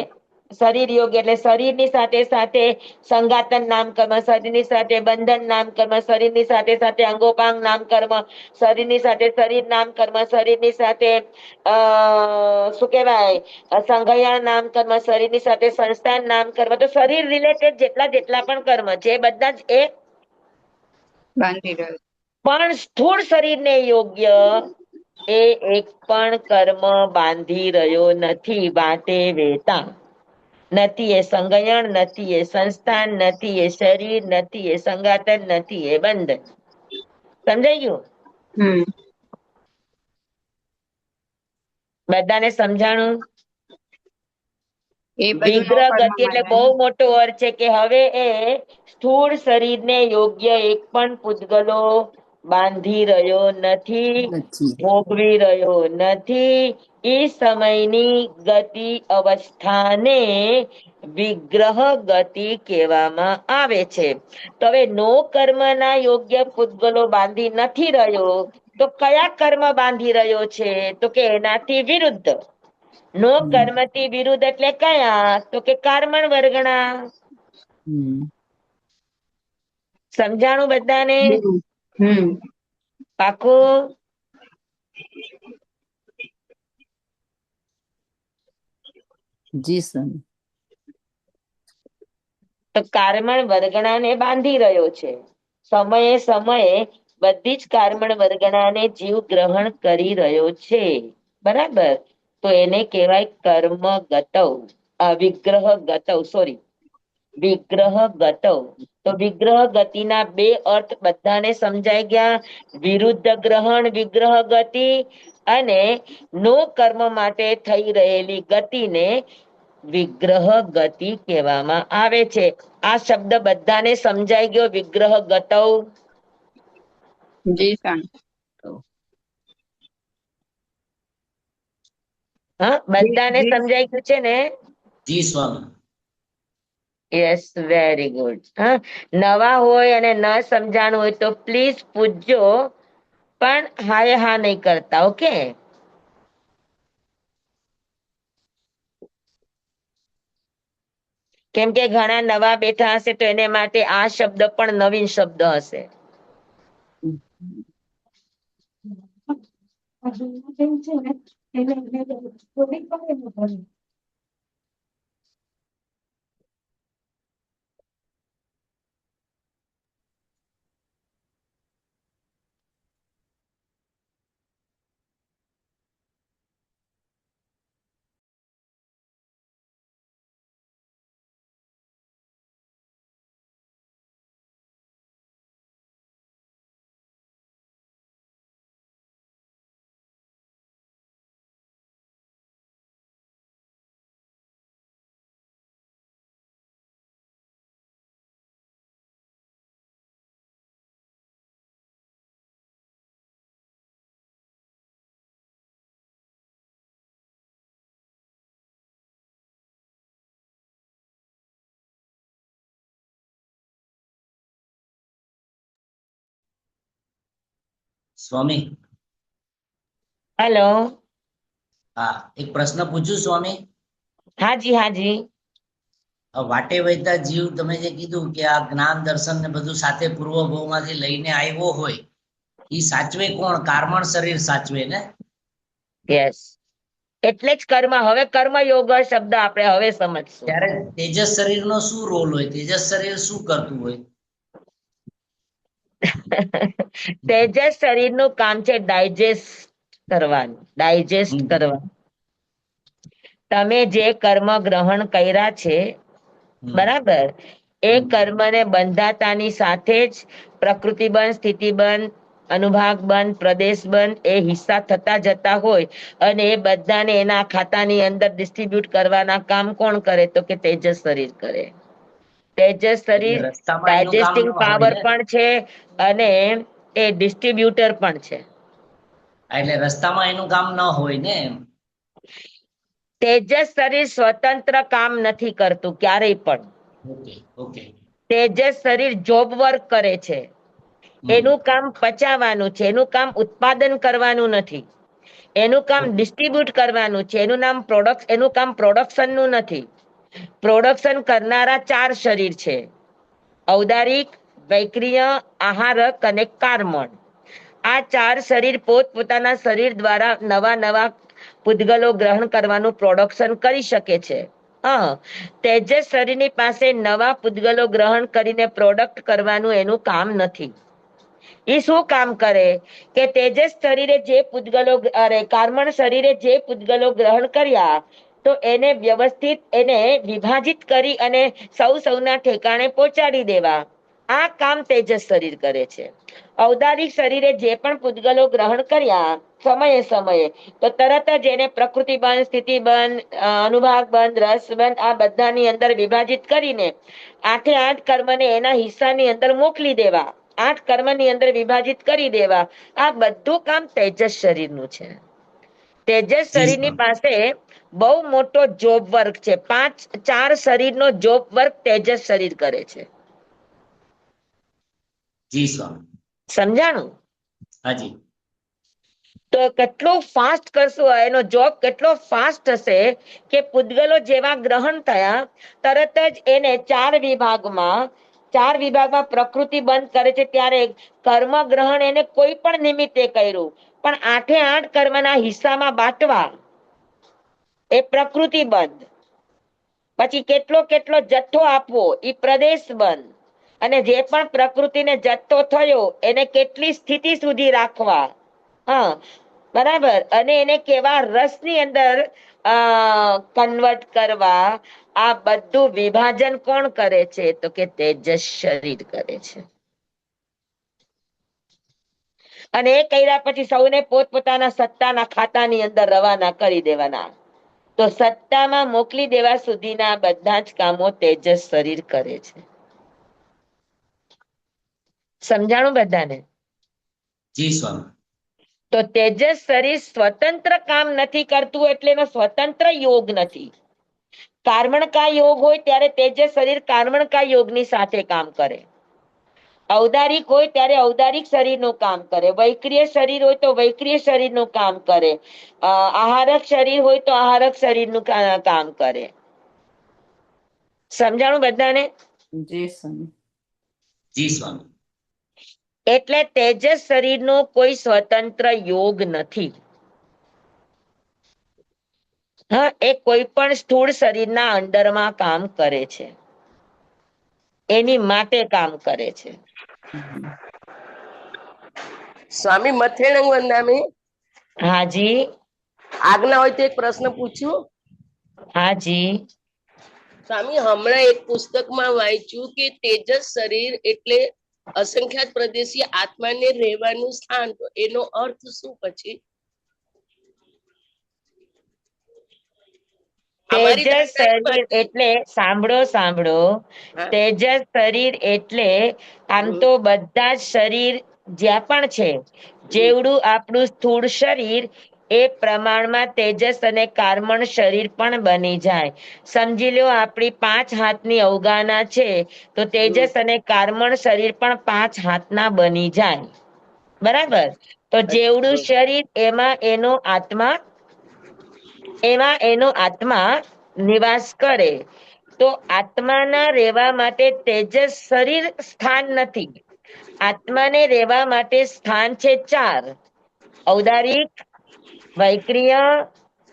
શરીર યોગ એટલે શરીરની સાથે સાથે સંગાતન નામ કર્મ, શરીરની સાથે બંધન નામ કર્મ, શરીરની સાથે સાથે અંગોપાંગ નામ કર્મ, શરીરની સાથે શરીર નામ કર્મ, શરીરની સાથે શું કહેવાય સંઘયણ નામ કર્મ, શરીરની સાથે સંસ્થાન નામ કર્મ. તો શરીર રિલેટેડ જેટલા જેટલા પણ કર્મ છે એ બધા જ એ બાંધી રહ્યો. પણ સ્થૂળ શરીરને યોગ્ય એ એક પણ કર્મ બાંધી રહ્યો નથી. વાટે વેતા નથી, એ સંગયણ નથી, એ સંસ્થાન નથી, એ શરીર નથી, એ સંગાતન નથી, એ બંધન. સમજાઈ ગયું? હમ બધાને સમજાણું? એ બધું નો વિગ્રહ કર્મ ગતિ એટલે માટે. બહુ મોટો અર્થ છે કે હવે એ સ્થૂળ શરીરને યોગ્ય એક પણ પૂતગલો બાંધી રહ્યો નથી, નથી. ભોગવી રહ્યો નથી. એ સમયની ગતિ અવસ્થાને વિગ્રહ ગતિ કહેવામાં આવે છે. તો હવે નો કર્મના યોગ્ય પૂતગલો બાંધી નથી રહ્યો, તો કયા કર્મ બાંધી રહ્યો છે? તો કે એનાથી વિરુદ્ધ. નો હમ કર્મથી વિરુદ્ધ એટલે કયા? તો કે કર્મણ વર્ગણા. હમ સમજાણું બધાને? હમ પાકું? જી સ્વામી. તો કારમણ વર્ગણાને બાંધી રહ્યો છે. સમયે સમયે બધી જ કારમણ વર્ગણાને જીવ ગ્રહણ કરી રહ્યો છે. બરાબર? તો એને કહેવાય કર્મ ગતૌ. વિગ્રહ ગતૌ, સોરી, વિગ્રહ ગતૌ. તો વિગ્રહ ગતિના બે અર્થ બધાને સમજાઈ ગયા. વિરુદ્ધ ગ્રહણ વિગ્રહ ગતિ અને નો કર્મ માટે થઈ રહેલી ગતિને વિગ્રહ ગતિ કહેવામાં આવે છે. આ શબ્દ બધાને સમજાઈ ગયો? વિગ્રહ ગતૌ. જી સ્વામી. હા, જી બધાને જી સમજાઈ ગયું છે ને? જી સ્વામી. Yes, very good. હા, નવા હોય અને ન સમજાણું હોય તો પ્લીઝ પૂછજો, પણ હાય હા નહીં કરતા. ઓકે? કેમ કે ઘણા નવા બેઠા હશે તો એને માટે આ શબ્દ પણ નવીન શબ્દ હશે. સ્વામી હેલો. હા એક પ્રશ્ન પૂછું સ્વામી. હાજી હાજી. વાટે વહેતા જીવ તમે જે કીધું કે આ જ્ઞાન દર્શન ને બધું સાથે પૂર્વ ભાવમાંથી લઈને આવ્યો હોય એ સાચવે કોણ? કારમણ શરીર સાચવે ને? યસ. એટલે જ કર્મ, હવે કર્મયોગ શબ્દ આપણે હવે સમજશું. ત્યારે તેજસ શરીરનો શું રોલ હોય? તેજસ શરીર શું કરતું હોય? તેજસ શરીરનું કામ છે ડાયજેસ્ટ કરવાનું, ડાયજેસ્ટ હમ. કરવાનું. તમે જે કર્મ ગ્રહણ કર્યા છે, હમ. બરાબર, એ હમ. કર્મને બંધાતાની સાથે જ પ્રકૃતિ બંધ, સ્થિતિ બંધ, અનુભાગ બંધ, પ્રદેશ બંધ એ હિસ્સા થતા જતા હોય અને એ બધાને એના ખાતાની અંદર ડિસ્ટ્રીબ્યુટ કરવાના કામ કોણ કરે? તો કે તેજસ શરીર કરે. તેજસ શરીર એટલે રસ્તામાં એનું કામ ડાયજેસ્ટિંગ ન હોય પાવર ને? પણ છે અને એ ડિસ્ટ્રીબ્યુટર પણ છે. એટલે રસ્તામાં એનું કામ ન હોય ને એમ? તેજસ શરીર સ્વતંત્ર કામ નથી કરતું ક્યારેય પણ. Okay okay. તેજસ શરીર જોબ વર્ક કરે છે. હમ. એનું કામ પચાવવાનું છે, એનું કામ ઉત્પાદન કરવાનું નથી, એનું કામ ઓકે. ડિસ્ટ્રીબ્યુટ કરવાનું છે. એનું કામ પ્રોડક્શનનું નથી. પ્રોડક્શન કરનારા 4 શરીર છે: ઔદારિક, વૈક્રિય, આહારક અને કાર્મણ. આ 4 શરીર પોતપોતાના શરીર દ્વારા નવા નવા પૂતગલો ગ્રહણ કરવાનું પ્રોડક્શન કરી શકે છે. હા, તેજસ શરીરની પાસે નવા પૂતગલો ગ્રહણ કરીને પ્રોડક્ટ કરવાનું એનું કામ નથી. એ શું કામ કરે કે તેજસ શરીરે જે પૂતગલો, કાર્મણ શરીરે જે પૂતગલો ગ્રહણ કર્યા તો એને વ્યવસ્થિત, એને વિભાજિત કરી અને સૌના ઠેકાણે પહોંચાડી દેવા. આ કામ તેજસ શરીર કરે છે. ઔદારિક શરીરે જે પણ પૂતગલો ગ્રહણ કર્યા સમયે સમયે, તો તરત જ એને પ્રકૃતિ બંધ, સ્થિતિ બંધ, અનુભાગ બંધ, રસ બંધ આ બધાની અંદર વિભાજિત કરીને 8 કર્મને એના હિસ્સાની અંદર મોકલી દેવા, 8 કર્મની અંદર વિભાજિત કરી દેવા. આ બધું કામ તેજસ શરીરનું છે. તેજસ જી શરીરની સ્વામી. પાસે બહુ મોટો જોબ વર્ક છે. 4 શરીરનો જોબ વર્ક તેજસ શરીર કરે છે. જી સ્વામી. સમજાણું? હાજી. તો કેટલું ફાસ્ટ કરશું, એનો જોબ કેટલો ફાસ્ટ હશે કે પૂતગલો જેવા ગ્રહણ થયા તરત જ એને 4 વિભાગમાં પ્રકૃતિ બંધ કરે છે. ત્યારે કર્મ ગ્રહણ એને કોઈ પણ નિમિત્તે કર્યું, પણ 8 કર્મના હિસ્સામાં બાંટવા એ પ્રકૃતિ બંધ. પછી કેટલો જથ્થો આપવો એ પ્રદેશ બંધ. અને જે પણ પ્રકૃતિને જથ્થો થયો એને કેટલી સ્થિતિ સુધી રાખવા, હા બરાબર, અને એને કેવા રસની અંદર કન્વર્ટ કરવા, આ બધું વિભાજન કોણ કરે છે? તો કે તેજસ શરીર કરે છે. અને એ કર્યા પછી સૌને પોતપોતાના સત્તાના ખાતાની અંદર રવાના કરી દેવાના. તો સત્તામાં મોકલી દેવા સુધીના બધા જ કામો તેજસ શરીર કરે છે. સમજાણું બધાને? જી સ્વામી. તો તેજસ શરીર સ્વતંત્ર કામ નથી કરતું એટલે એનો સ્વતંત્ર યોગ નથી. કાર્મણકા યોગ હોય ત્યારે તેજસ શરીર કાર્મણકા યોગની સાથે કામ કરે. ઔદારિક હોય ત્યારે ઔદારિક શરીરનું કામ કરે. વૈક્રિય શરીર હોય તો વૈક્રિય શરીરનું કામ કરે. આહારક શરીર હોય તો આહારક શરીરનું કામ કરે. સમજાણું બધાને? જી સ્વામી. જી સ્વામી. એટલે તેજસ શરીરનો કોઈ સ્વતંત્ર યોગ નથી. હા, એ કોઈ પણ સ્થૂળ શરીરના અંડરમાં કામ કરે છે, એની માટે કામ કરે છે. સ્વામી મથેણંગ વંદામી, હાજી આજ્ઞા હોય તો એક પ્રશ્ન પૂછું? હાજી. સ્વામી, હમણાં એક પુસ્તકમાં વાંચ્યું કે તેજસ શરીર એટલે અસંખ્યાત પ્રદેશી આત્માને રહેવાનું સ્થાન. તો એનો અર્થ શું પછી? તેજસ શરીર એટલે સાંભળો, હા. તેજસ શરીર એટલે આમ તો બધા જ શરીર જ્યાં પણ છે, જેવડું આપણું સ્થૂળ શરીર એ પ્રમાણમાં તેજસ અને કાર્મણ શરીર પણ બની જાય. સમજી લો આપણી 5 હાથની અવગાના છે, તો તેજસ અને કાર્મણ શરીર પણ 5 હાથના બની જાય. બરાબર? તો તો જેવડું શરીર એમાં એનો આત્મા નિવાસ કરે. તો આત્માના રહેવા માટે તેજસ શરીર સ્થાન નથી. આત્માને રહેવા માટે સ્થાન છે 4: ઔદારિક, વૈક્રિય,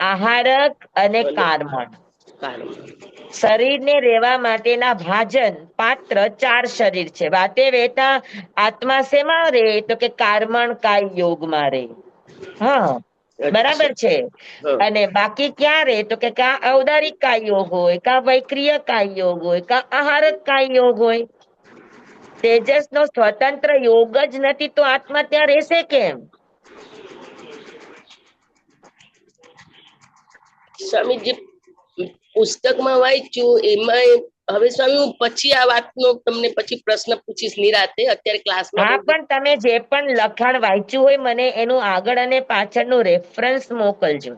આહારક અને કાર્મણ. શરીરને રહેવા માટેના ભાજન પાત્ર 4 શરીર છે. વાતે વહેતા આત્મા શેમાં રહે? તો કે કાર્મણ કાય યોગમાં રહે. હા, બરાબર છે. અને બાકી ક્યાં રહે? તો કે કા ઔદારિક કાય યોગ હોય, કા વૈક્રિય કાય યોગ હોય, કા આહારક કાય યોગ હોય. તેજસ નો સ્વતંત્ર યોગ જ નથી તો આત્મા ત્યાં રહેશે કેમ? સ્વામી, જે પુસ્તકમાં વાંચ્યું એમાં હવે સ્વામી હું પછી આ વાતનો તમને પછી પ્રશ્ન પૂછીશ નિરાતે, અત્યારે ક્લાસમાં હા, પણ તમે જે પણ લખાણ વાંચ્યું હોય મને એનું આગળ અને પાછળનું રેફરન્સ મોકલજો.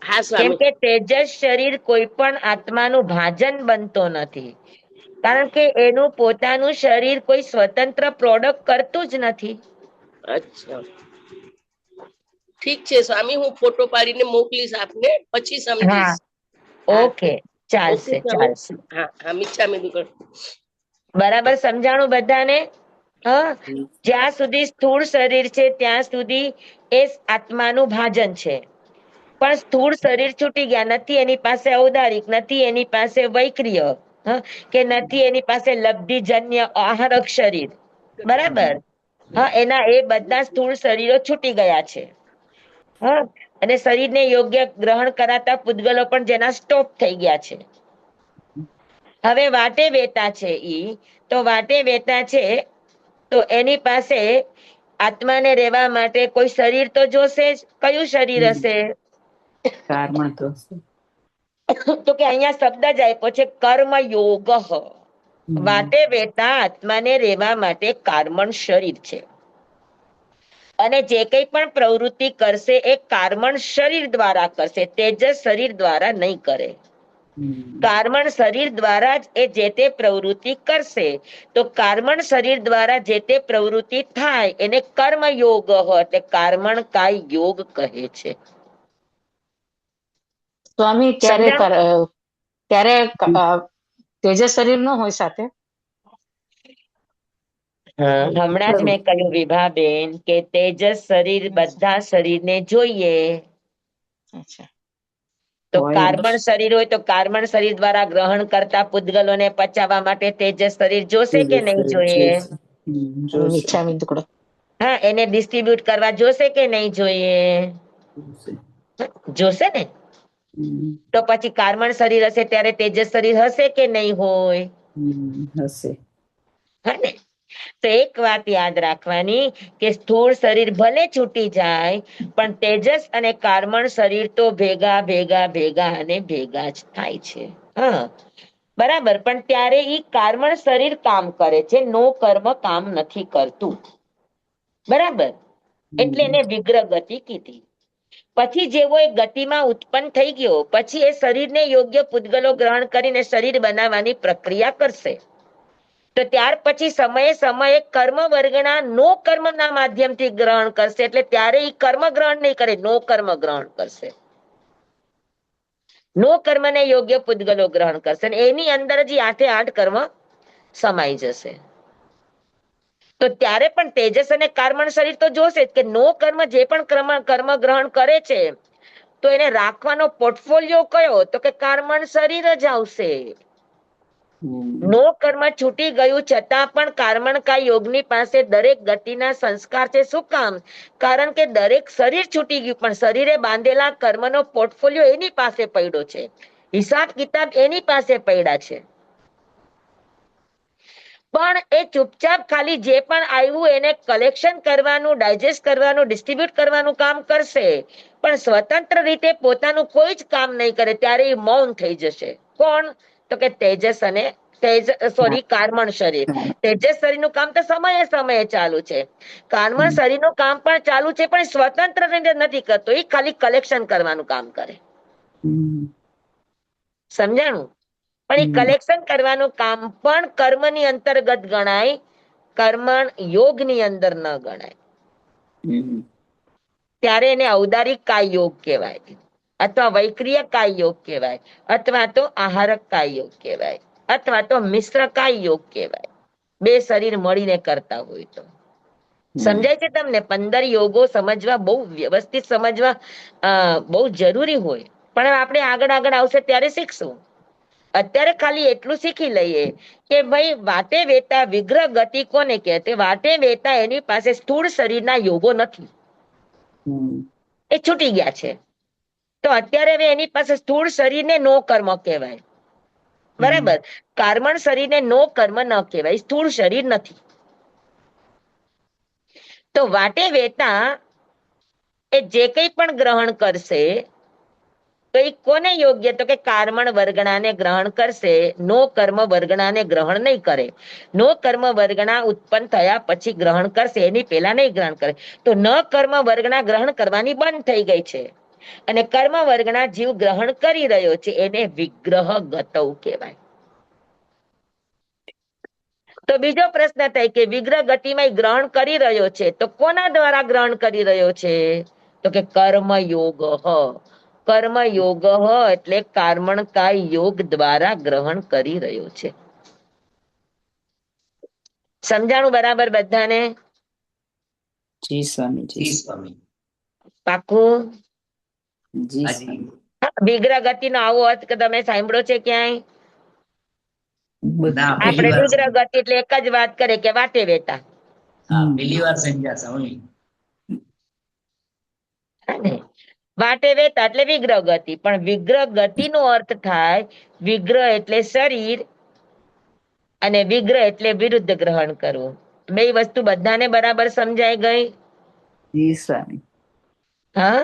હા કેમ સ્વામી. કે તેજસ શરીર કોઈ પણ આત્માનું ભાજન બનતો નથી. કારણ કે એનું પોતાનું શરીર કોઈ સ્વતંત્ર પ્રોડક્ટ કરતું જ નથી. અચ્છા, ઠીક છે સ્વામી, હું ફોટો પાડીને મોકલીશ આપને, પછી સમજીશ. હા, હા, ઓકે, ઓકે ચાલશે સ્વામી. ચાલશે. હા હા, મિચ્છામિ દુક્કડમ. બરાબર સમજાણું બધાને? હા, જ્યાં સુધી સ્થૂળ શરીર છે ત્યાં સુધી એ આત્માનું ભાજન છે. પણ સ્થૂળ શરીર છૂટી ગયા, નથી એની પાસે ઔદારિક, નથી એની પાસે વૈક્રિય, કે નથી એની પાસે લબ્ધિજન્ય આહારક શરીર. બરાબર. હા, એના એ બધા સ્થૂળ શરીરો છૂટી ગયા છે. હા, અને શરીરને યોગ્ય ગ્રહણ કરાતા પૂતગલો પણ જેના સ્ટોપ થઈ ગયા છે. હવે વાટે વેતા છે તો વાટે વેતા છે તો એની પાસે આત્માને રહેવા માટે કોઈ શરીર તો જોશે જ. કયું શરીર હશે? કાર્મણ તો હશે. તો કે અહીંયા શબ્દ જ આપ્યો છે કર્મ યોગ. વાટે વેતા આત્માને રહેવા માટે કાર્મણ શરીર છે. અને જે કંઈ પણ પ્રવૃત્તિ કરશે એ કાર્મણ શરીર દ્વારા કરશે, તેજસ શરીર દ્વારા નહીં કરે. કાર્મણ શરીર દ્વારા જ એ જે તે પ્રવૃત્તિ કરશે. તો કાર્મણ શરીર દ્વારા જે તે પ્રવૃત્તિ થાય એને કર્મ યોગ એટલે કાર્મણ કાય યોગ કહે છે. સ્વામી ત્યારે ત્યારે તેજસ શરીર ન હોય સાથે? હમણાં જ મેં કહ્યું વિભાબેન કે તેજસ શરીર બધા શરીરને જોઈએ. અચ્છા, તો કાર્બન શરીર હોય તો કાર્બન શરીર દ્વારા ગ્રહણ કરતા પૂતગલોને પચાવવા માટે તેજસ શરીર જોશે કે નહીં જોઈએ? મિચ્છામિ દુક્કડમ. હા, એને ડિસ્ટ્રીબ્યુટ કરવા જોશે કે નહીં જોઈએ? જોશે ને. તો પછી કાર્બન શરીર હશે ત્યારે તેજસ શરીર હશે કે નહીં હોય? હશે. હા ને. તો એક વાત યાદ રાખવાની કે સ્થૂળ શરીર ભલે છૂટી જાય પણ તેજસ અને કાર્બન શરીર તો ભેગા ભેગા ભેગા અને ભેગા જ થાય છે. હા, બરાબર. પણ ત્યારે ઈ કાર્બન શરીર કામ કરે છે, નો કર્મ કામ નથી કરતું. બરાબર. એટલે એને વિગ્રહ ગતિ કીધી. પછી જેવો એ ગતિમાં ઉત્પન્ન થઈ ગયો પછી એ શરીરને યોગ્ય પૂતગલો ગ્રહણ કરીને શરીર બનાવવાની પ્રક્રિયા કરશે. તો ત્યાર પછી સમયે સમયે કર્મ વર્ગના નો કર્મના માધ્યમથી ગ્રહણ કરશે. એટલે ત્યારે ઈ કર્મ ગ્રહણ નહીં કરે, નો કર્મ ગ્રહણ કરશે. નો કર્મને યોગ્ય પૂતગલો ગ્રહણ કરશે. એની અંદર જ 8 કર્મ સમાઈ જશે. તો ત્યારે પણ તેજસ અને કાર્બન શરીર તો જોશે જ કે નો કર્મ જે પણ કર્મ ગ્રહણ કરે છે તો એને રાખવાનો પોર્ટફોલિયો કયો? તો કે કાર્બન શરીર જ આવશે. નો કર્મ છૂટી ગયું છતાં પણ કાર્બન કાય યોગની પાસે દરેક ગતિના સંસ્કાર છે. શું કામ? કારણ કે દરેક શરીર છૂટી ગયું પણ શરીરે બાંધેલા કર્મનો પોર્ટફોલિયો એની પાસે પડ્યો છે. હિસાબ કિતાબ એની પાસે પડ્યા છે. પણ એ ચૂપચાપ ખાલી જે પણ આવ્યું એને કલેક્શન કરવાનું, ડાયજેસ્ટ કરવાનું, ડિસ્ટ્રીબ્યુટ કરવાનું કામ કરશે. પણ સ્વતંત્ર રીતે પોતાનું કોઈ જ કામ નહીં કરે. ત્યારે એ મૌન થઈ જશે. કોણ? તો કે તેજસ અને કાર્બન શરીર. તેજસ શરીરનું કામ તો સમયે સમયે ચાલુ છે. કાર્બન શરીરનું કામ પણ ચાલુ છે પણ સ્વતંત્ર રીતે નથી કરતો. એ ખાલી કલેક્શન કરવાનું કામ કરે. સમજાણું? પણ એ કલેક્શન કરવાનું કામ પણ કર્મની અંતર્ગત ગણાય, કર્મ યોગની અંદર ન ગણાય. ત્યારે એને ઔદારિક કાય યોગ કહેવાય, અથવા વૈક્રિય કાય યોગ કહેવાય, અથવા તો આહારક કાય યોગ કહેવાય, અથવા તો મિશ્ર કાય યોગ કહેવાય. બે શરીર મળીને કરતા હોય તો. સમજાય છે તમને? 15 યોગો સમજવા બહુ વ્યવસ્થિત સમજવા બહુ જરૂરી હોય, પણ આપણે આગળ આગળ આવશે ત્યારે શીખશું. અત્યારે ખાલી એટલું શીખી લઈએ કે ભાઈ વાતે વેતા વિગ્રહ ગતિ કોને કહે? વાતે વેતા એની પાસે સ્થૂળ શરીરના યોગો નથી, એ છૂટી ગયા છે. તો અત્યારે હવે એની પાસે સ્થૂળ શરીરને નો કર્મ કહેવાય, બરાબર? કાર્મણ શરીરને નો કર્મ ન કહેવાય, સ્થૂળ શરીર નથી. તો વાટે વેતા એ જે કંઈ પણ ગ્રહણ કરશે તો એ કોને યોગ્ય? તો કે કાર્મણ વર્ગણાને ગ્રહણ કરશે, નો કર્મ વર્ગણાને ગ્રહણ નહીં કરે. નો કર્મ વર્ગણા ઉત્પન્ન થયા પછી ગ્રહણ કરશે, એની પહેલા નહીં ગ્રહણ કરે. તો ન કર્મ વર્ગણા ગ્રહણ કરવાની બંધ થઈ ગઈ છે, અને કર્મ વર્ગના જીવ ગ્રહણ કરી રહ્યો છે, એને વિગ્રહ ગતૌ કહેવાય. તો બીજો પ્રશ્ન થાય કે વિગ્રહ ગતિમાં ગ્રહણ કરી રહ્યો છે, તો કોના દ્વારા ગ્રહણ કરી રહ્યો છે? તો કે કર્મયોગ. કર્મયોગ એટલે કાર્મણકાય યોગ દ્વારા ગ્રહણ કરી રહ્યો છે. સમજાણું બરાબર બધાને? જી સ્વામી, જી જી સ્વામી. પાકું? જી હાજી. સ્વામી. વિગ્રહ ગતિનો આવો અર્થ કે તમે સાંભળ્યો છે ક્યાંય? ના, બધું પહેલી આપણે વાર વિગ્રહ ગતિ એટલે એક જ વાત કરે કે વાટે વેતા. હા, પહેલી વાર સમજ્યા સ્વામી. ને વાટે વેતા એટલે વિગ્રહ ગતિ, પણ વિગ્રહ ગતિનો અર્થ થાય વિગ્રહ એટલે શરીર અને વિગ્રહ એટલે વિરુદ્ધ ગ્રહણ કરવું. બે વસ્તુ બધાને બરાબર સમજાઈ ગઈ? જી સ્વામી. હા,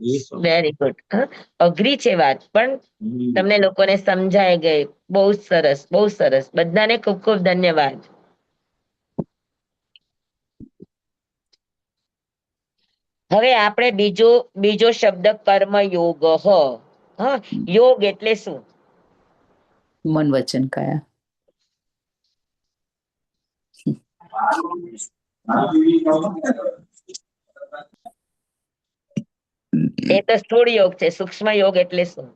જી સ્વામી. Very good. અઘરી છે વાત, પણ તમને લોકોને સમજાઈ ગઈ. બહુ સરસ, બહુ સરસ. બધાને ખૂબ ખૂબ ધન્યવાદ. હવે આપણે બીજો શબ્દ કર્મયોગ. હા, યોગ એટલે શું? મન વચન કાયા. એ તો સ્થૂળ યોગ છે. સૂક્ષ્મ યોગ એટલે શું?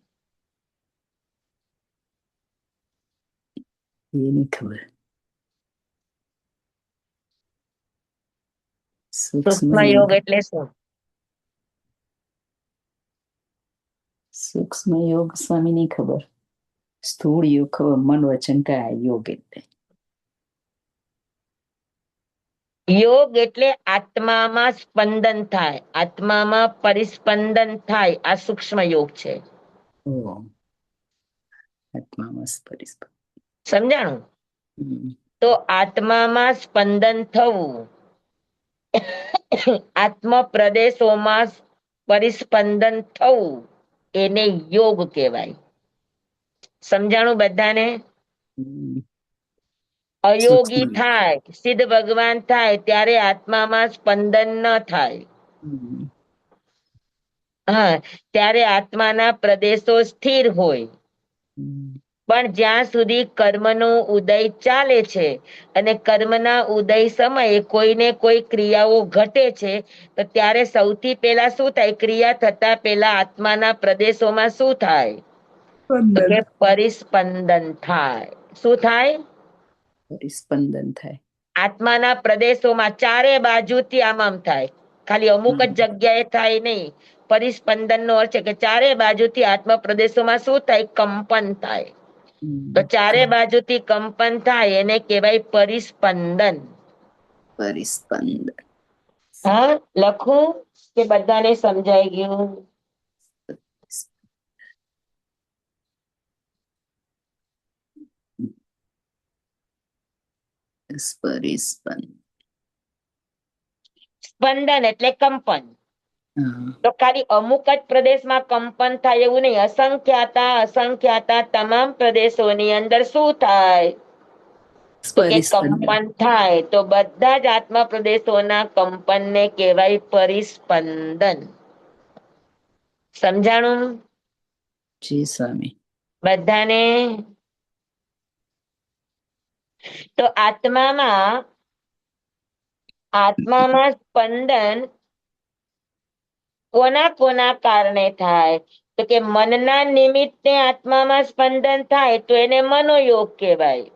એ નહીં ખબર. સૂક્ષ્મ યોગ એટલે શું? સૂક્ષ્મ યોગ સ્વામી નહીં ખબર. સ્થૂળ યોગ ખબર, મન વચન કાયા યોગ એટલે. યોગ એટલે આત્મામાં સ્પંદન થાય, આત્મામાં પરિસ્પંદન થાય, આ સૂક્ષ્મ યોગ છે. ઓહ, આત્મામાં પરિસ્પંદન. સમજાણું? તો આત્મામાં સ્પંદન થવું, આત્મ પ્રદેશોમાં પરિસ્પંદન થવું, એને યોગ કહેવાય. સમજાણું બધાને? અયોગી સૂક્ષ્મ. થાય, સિદ્ધ ભગવાન થાય ત્યારે આત્મામાં સ્પંદન ન થાય. હા, ત્યારે આત્માના પ્રદેશો સ્થિર હોય. પણ જ્યાં સુધી કર્મનો ઉદય ચાલે છે અને કર્મના ઉદય સમયે કોઈને કોઈ ક્રિયાઓ ઘટે છે, તો ત્યારે સૌથી પહેલા શું થાય? ક્રિયા થતા પહેલા આત્માના પ્રદેશોમાં શું થાય? તો કે પરિસ્પંદન થાય. શું થાય? પરિસ્પંદન થાય. આત્માના પ્રદેશોમાં ચારે બાજુથી આમ થાય. ખાલી અમુક જ જગ્યાએ થાય નહીં. પરિસ્પંદનનો અર્થ છે કે ચારે બાજુથી આત્મ પ્રદેશોમાં શું થાય? કંપન થાય. તો ચારે બાજુથી કંપન થાય એને કહેવાય પરિસ્પંદન. પરિસ્પંદન. હા, લખું કે બધાને સમજાઈ ગયું? પરિસ્પંદન. સ્પંદન એટલે કંપન. હા. તો ખાલી અમુક જ પ્રદેશમાં કંપન થાય એવું નહીં. અસંખ્યાતા તમામ પ્રદેશોની અંદર શું થાય? તો કે કંપન થાય. તો બધા જ આત્મ પ્રદેશોના કંપનને કહેવાય પરિસ્પંદન. સમજાણું જી સ્વામી. બધાને? તો આત્મામાં સ્પંદન કોના કોના કારણે થાય? તો કે મનના નિમિત્તે આત્મામાં સ્પંદન થાય તો એને મનોયોગ કહેવાય.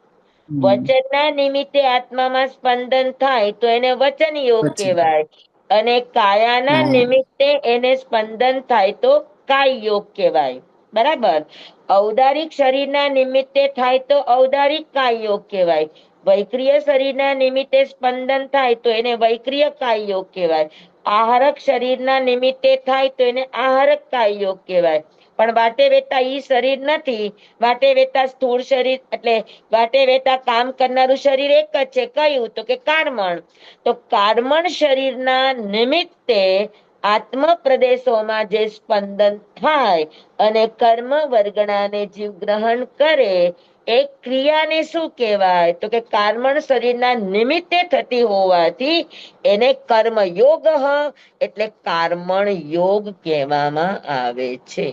વચનના નિમિત્તે આત્મામાં સ્પંદન થાય તો એને વચન યોગ વચન. કહેવાય. અને કાયાના હા. નિમિત્તે એને સ્પંદન થાય તો કાય યોગ કહેવાય. બરાબર. ઔદારિક શરીરના નિમિત્તે થાય તો ઔદારિક કાય યોગ કહેવાય. વૈક્રિય શરીરના નિમિત્તે સ્પંદન થાય તો એને વૈક્રિય કાય યોગ કહેવાય. આહારક શરીરના નિમિત્તે થાય તો એને આહારક કાય યોગ કહેવાય. પણ વાટે વેતા ઈ શરીર નથી. વાટે વેતા સ્થૂળ શરીર એટલે વાટે વેતા કામ કરનારું શરીર એક જ છે. કયું? તો કે કારમણ. તો કારમણ શરીરના નિમિત્તે આત્મ પ્રદેશોમાં જે સ્પંદન થાય અને કર્મ વર્ગણાને જીવ ગ્રહણ કરે એ ક્રિયાને શું કહેવાય? તો કે કારમણ શરીરના નિમિત્તે થતી હોવાથી એને કર્મ યોગ એટલે કારમણ યોગ કહેવામાં આવે છે.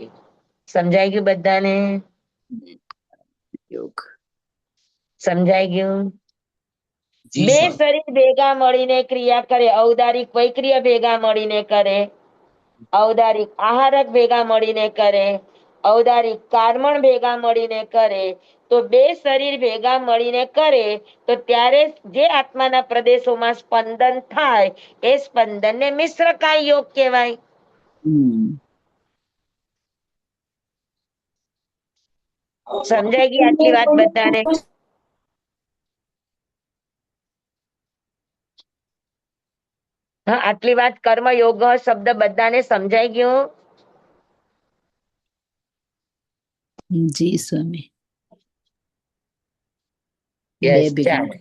સમજાઈ ગયું બધાને? યોગ. સમજાઈ ગયું? જી બે સ્વામી. શરીર ભેગા મળીને ક્રિયા કરે. ઔદારિક વૈક્રિય ભેગા મળીને કરે. ઔદારિક આહારક ભેગા મળીને કરે. ઔદારિક કારમણ ભેગા મળીને કરે. તો બે શરીર ભેગા મળીને કરે તો ત્યારે જે આત્માના પ્રદેશોમાં સ્પંદન થાય એ સ્પંદનને મિશ્ર કાય યોગ કહેવાય. સમજાઈ ગઈ આટલી વાત બધાને? હા, આટલી વાત કર્મયોગ શબ્દ બધાને સમજાઈ ગયો? જી સ્વામી. યસ, બે ભેગા. ચાલો.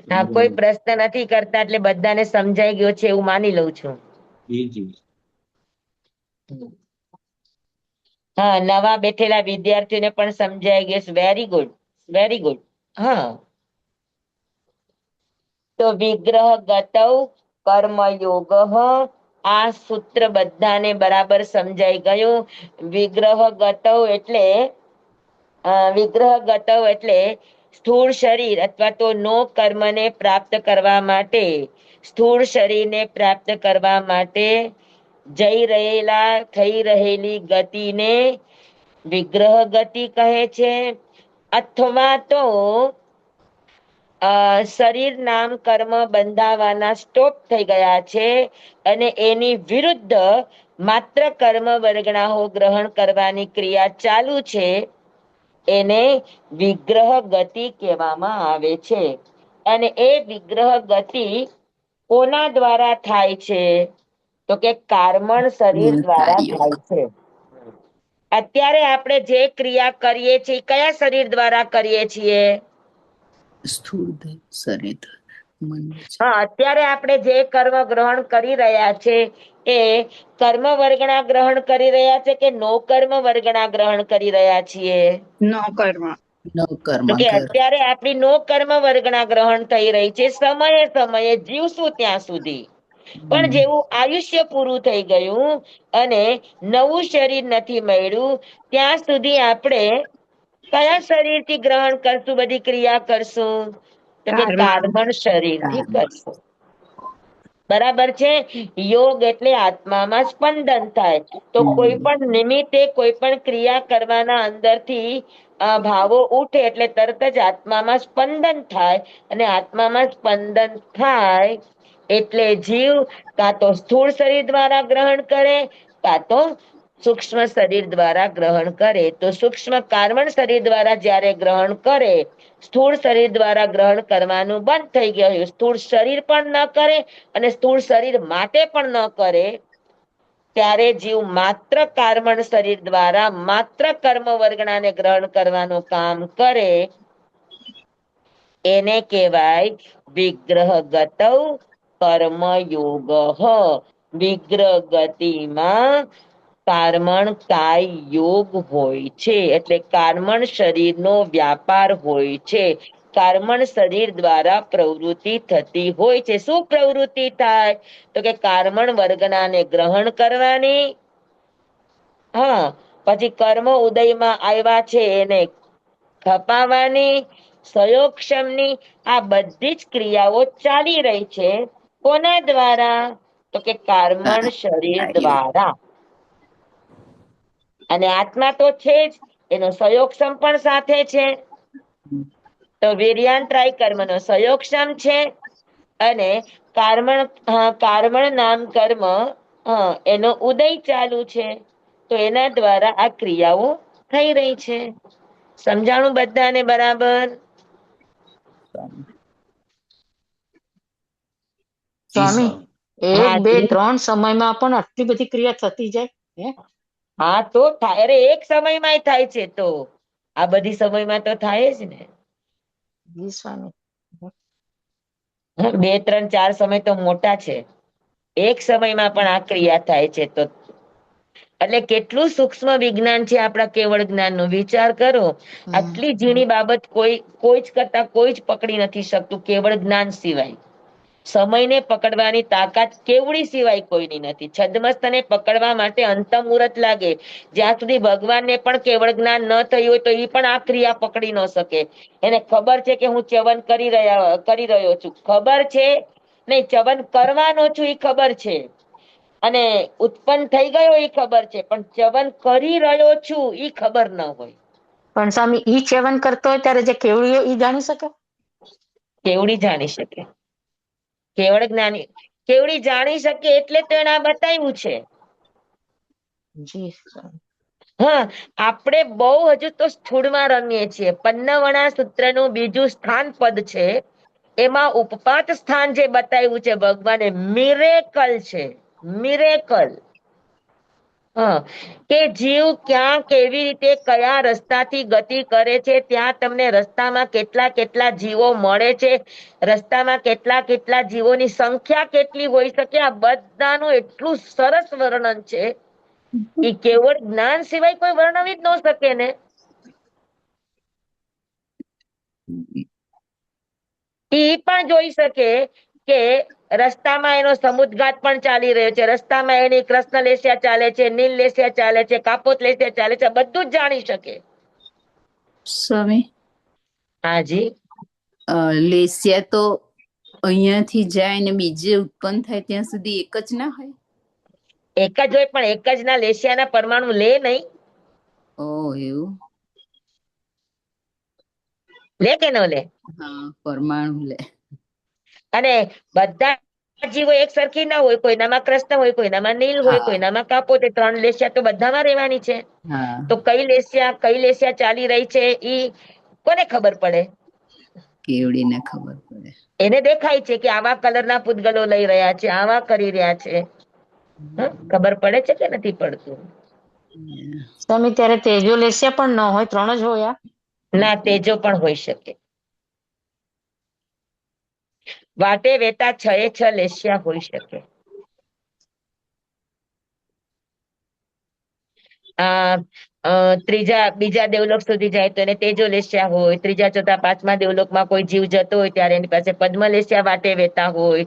હા, કોઈ પ્રશ્ન નથી કરતા એટલે બધાને સમજાઈ ગયો છે એવું માની લઉં છું. જી જી. હા, નવા બેઠેલા વિદ્યાર્થીઓને પણ સમજાઈ ગયું. Very good, very good. હા, તો વિગ્રહ ગતૌ કર્મયોગ, આ સૂત્ર બધાને બરાબર સમજાઈ ગયું. વિગ્રહ ગતૌ એટલે વિગ્રહ ગતૌ એટલે સ્થૂળ શરીર અથવા તો નો કર્મને પ્રાપ્ત કરવા માટે, સ્થૂળ શરીરને પ્રાપ્ત કરવા માટે જઈ રહેલા થઈ રહેલી ગતિને વિગ્રહ ગતિ કહે છે. અથવા તો શરીર નામ કર્મ બંધાવાના સ્ટોપ થઈ ગયા છે અને એની વિરુદ્ધ માત્ર કર્મ વર્ગણાઓ ગ્રહણ કરવાની ક્રિયા ચાલુ છે એને વિગ્રહ ગતિ કહેવામાં આવે છે. અને એ વિગ્રહ ગતિ કોના દ્વારા થાય છે? તો કે કારમણ શરીર દ્વારા કારયોગ. થાય છે. અત્યારે આપણે જે ક્રિયા કરીએ છીએ કયા શરીર દ્વારા કરીએ છીએ? સ્થૂળ શરીર, મન, વચન. હા, અત્યારે આપણે જે કર્મ ગ્રહણ કરી રહ્યા છે એ કર્મ વર્ગણા ગ્રહણ કરી રહ્યા છે કે નો કર્મ વર્ગણા ગ્રહણ કરી રહ્યા છીએ? ન કર્મ. નો કર્મ તો કે કર. અત્યારે આપણી નો કર્મ વર્ગણા ગ્રહણ થઈ રહી છે સમયે સમયે જીવશું ત્યાં સુધી. પણ જેવું આયુષ્ય પૂરું થઈ ગયું અને નવું શરીર નથી મળ્યું ત્યાં સુધી આપણે કયા શરીરથી ગ્રહણ કરશું, બધી ક્રિયા કરશું? તો કે કર્મ. કારમણ શરીરથી કર્મ. કરશું. બરાબર છે? યોગ એટલે આત્મામાં સ્પંદન થાય. તો કોઈ પણ નિમિત્તે કોઈ પણ ક્રિયા કરવાના અંદરથી ભાવો ઉઠે એટલે તરત જ આત્મામાં સ્પંદન થાય અને આત્મામાં સ્પંદન થાય એટલે જીવ કાં તો સ્થૂળ શરીર દ્વારા ગ્રહણ કરે કાં તો સૂક્ષ્મ શરીર દ્વારા ગ્રહણ કરે. તો સૂક્ષ્મ કારમણ શરીર દ્વારા જ્યારે ગ્રહણ કરે, સ્થૂળ શરીર દ્વારા ગ્રહણ કરવાનું બંધ થઈ ગયું, સ્થૂળ શરીર પણ ન કરે અને સ્થૂળ શરીર માટે પણ ન કરે ત્યારે જીવ માત્ર કારમણ શરીર દ્વારા માત્ર કર્મ વર્ગણાને ગ્રહણ કરવાનું કામ કરે એને કહેવાય વિગ્રહ ગતૌ કર્મયોગ. વિગ્રહ ગતિમાં કારમણ કાય યોગ હોય છે એટલે કારમણ શરીરનો વ્યાપાર હોય છે. કારમણ શરીર દ્વારા પ્રવૃત્તિ થતી હોય છે. શું પ્રવૃત્તિ થાય? તો કે કારમણ વર્ગનાને ગ્રહણ કરવાની, હા, પછી કર્મ ઉદયમાં આવ્યા છે એને ખપાવવાની, સંયોગક્ષમની, આ બધી જ ક્રિયાઓ ચાલી રહી છે. કોના દ્વારા? તો કે કર્મણ શરીર દ્વારા. અને આત્મા તો છે જ, એનો સયોગક્ષમ પણ સાથે છે. તો વીર્યાંતરાય કર્મનો સયોગક્ષમ છે અને કાર્મણ નામ કર્મ એનો ઉદય ચાલુ છે. તો એના દ્વારા આ ક્રિયાઓ થઈ રહી છે. સમજાણું બધાને બરાબર? સ્વામી, હા 1, 2, 3 સમયમાં પણ આટલી બધી ક્રિયા થતી જાય હે? હા તો થાય. અરે એક સમયમાં થાય છે, તો આ બધી સમયમાં તો થાય જ ને. જી સ્વામી. 2, 3, 4 સમય તો મોટા છે, એક સમયમાં પણ આ ક્રિયા થાય છે. તો એટલે કેટલું સૂક્ષ્મ વિજ્ઞાન છે આપણા કેવળ જ્ઞાનનું. વિચાર કરો, આટલી ઝીણી બાબત કોઈ જ કરતા કોઈ જ પકડી નથી શકતું કેવળ જ્ઞાન સિવાય. સમયને પકડવાની તાકાત કેવડી સિવાય કોઈની નથી. છદ્મસ્તને પકડવા માટે અંત મુહૂર્ત લાગે. જ્યાં સુધી ભગવાનને પણ કેવળ જ્ઞાન ન થયું હોય તો એ પણ આ ક્રિયા પકડી ન શકે. એને ખબર છે કે હું ચ્યવન કરી રહ્યો છું, ખબર છે નહીં, ચ્યવન કરવાનો છું એ ખબર છે, અને ઉત્પન્ન થઈ ગયો એ ખબર છે, પણ ચ્યવન કરી રહ્યો છું એ ખબર ન હોય. પણ સ્વામી, ઈ ચ્યવન કરતો હોય ત્યારે જે કેવડીઓ ઈ જાણી શકે? કેવડી જાણી શકે. કેવળ જ્ઞાની કેવડી જાણી શકે એટલે તો એને આ બતાવ્યું છે. જી સ્વામી. હા, આપણે બહુ હજુ તો સ્થૂળમાં રમીએ છીએ. 55 સૂત્રનું બીજું સ્થાન પદ છે, એમાં ઉપપાત સ્થાન જે બતાવ્યું છે ભગવાને, મિરેકલ છે. મિરેકલ. કે જીવ ક્યાં કેવી રીતે કયા રસ્તાથી ગતિ કરે છે, ત્યાં તમને રસ્તામાં કેટલા કેટલા જીવો મળે છે, રસ્તામાં કેટલા કેટલા જીવોની સંખ્યા કેટલી હોઈ શકે, આ બધાનું એટલું સરસ વર્ણન છે. એ કેવળ જ્ઞાન સિવાય કોઈ વર્ણવી જ ન શકે ને. એ પણ જોઈ શકે કે રસ્તામાં એનો સમુદ્ઘાત પણ ચાલી રહ્યો છે, રસ્તામાં એની કૃષ્ણ લેસ્યા ચાલે છે, નીલ લેસ્યા ચાલે છે, કાપોત લેસ્યા ચાલે છે, બધું જ જાણી શકે. સ્વામી, હાજી. લેસ્યા તો અહીંયાથી જાય ને બીજે ઉત્પન્ન થાય ત્યાં સુધી એક જ ના હોય? એક જ હોય, પણ એક જ ના લેસ્યાના પરમાણુ લે નહીં. એવું? લે કે ન લે? હા, પરમાણુ લે. અને બધા જીવો એક સરખી ના હોય, કોઈનામાં કૃષ્ણ હોય, કોઈનામાં નીલ હોય, હા કોઈનામાં કાપોત. 3 લેસ્યા તો બધામાં રહેવાની છે. હા. તો કઈ લેસ્યા ચાલી રહી છે ઈ કોને ખબર પડે? કેવડીને ખબર પડે. એને દેખાય છે કે આવા કલરના પૂતગલો લઈ રહ્યા છે, આવા કરી રહ્યા છે. ખબર પડે છે કે નથી પડતું? સ્વામી, ત્યારે તેજો લેસ્યા પણ ન હોય, 3 જ હોય? ના, તેજો પણ હોઈ શકે. વાટે વેતા 6 લેસ્યા હોઈ શકે. બીજા દેવલોક સુધી જાય તો એને તેજો લેસ્યા હોય. 3જા, 4થા, 5મા દેવલોકમાં કોઈ જીવ જતો હોય ત્યારે એની પાસે પદ્મ લેસ્યા વાટે વેતા હોય.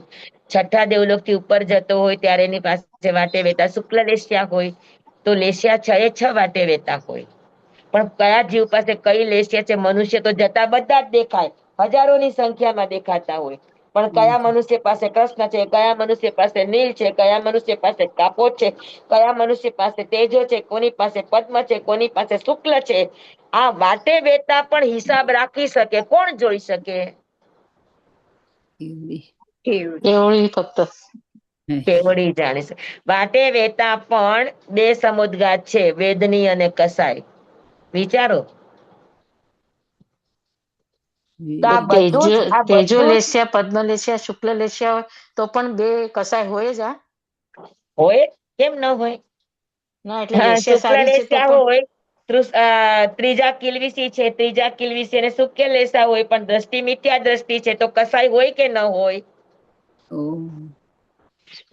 6ઠા દેવલોક થી ઉપર જતો હોય ત્યારે એની પાસે વાટે વેતા શુક્લ લેસ્યા હોય. તો લેસ્યા 6 વાટે વેતા હોય. પણ કયા જીવ પાસે કઈ લેસ્યા છે? મનુષ્ય તો જતા બધા જ દેખાય, હજારોની સંખ્યામાં દેખાતા હોય, પણ કયા મનુષ્ય પાસે કૃષ્ણ છે, કયા મનુષ્ય પાસે નીલ છે, કયા મનુષ્ય પાસે કાપોત છે, કયા મનુષ્ય પાસે તેજો છે, કોની પાસે પદ્મ છે, કોની પાસે શુક્લ છે, આ વાટે વેતા પણ હિસાબ રાખી શકે. કોણ જોઈ શકે? કેવડી ફક્ત. કેવડી જાણી શકે. વાટે વેતા પણ 2 સમુદ્ઘાત છે, વેદની અને કસાય. વિચારો. તો આ તેજો બધું લેસ્યા, પદ્મ લેસ્યા, શુક્લ લેસ્યા હોય તો પણ 2 કસાય હોય જ. હોય, કેમ ન હોય? ના, એટલે લેસ્યા શુક્લ સારી છે તો લેસ્યા પણ. હોય, ત્રીજા કિલવિસી છે, ત્રીજા કિલવિસી અને શુક્લ લેસ્યા હોય, પણ દ્રષ્ટિ મિથ્યા દ્રષ્ટિ છે, તો કસાય હોય કે ન હોય?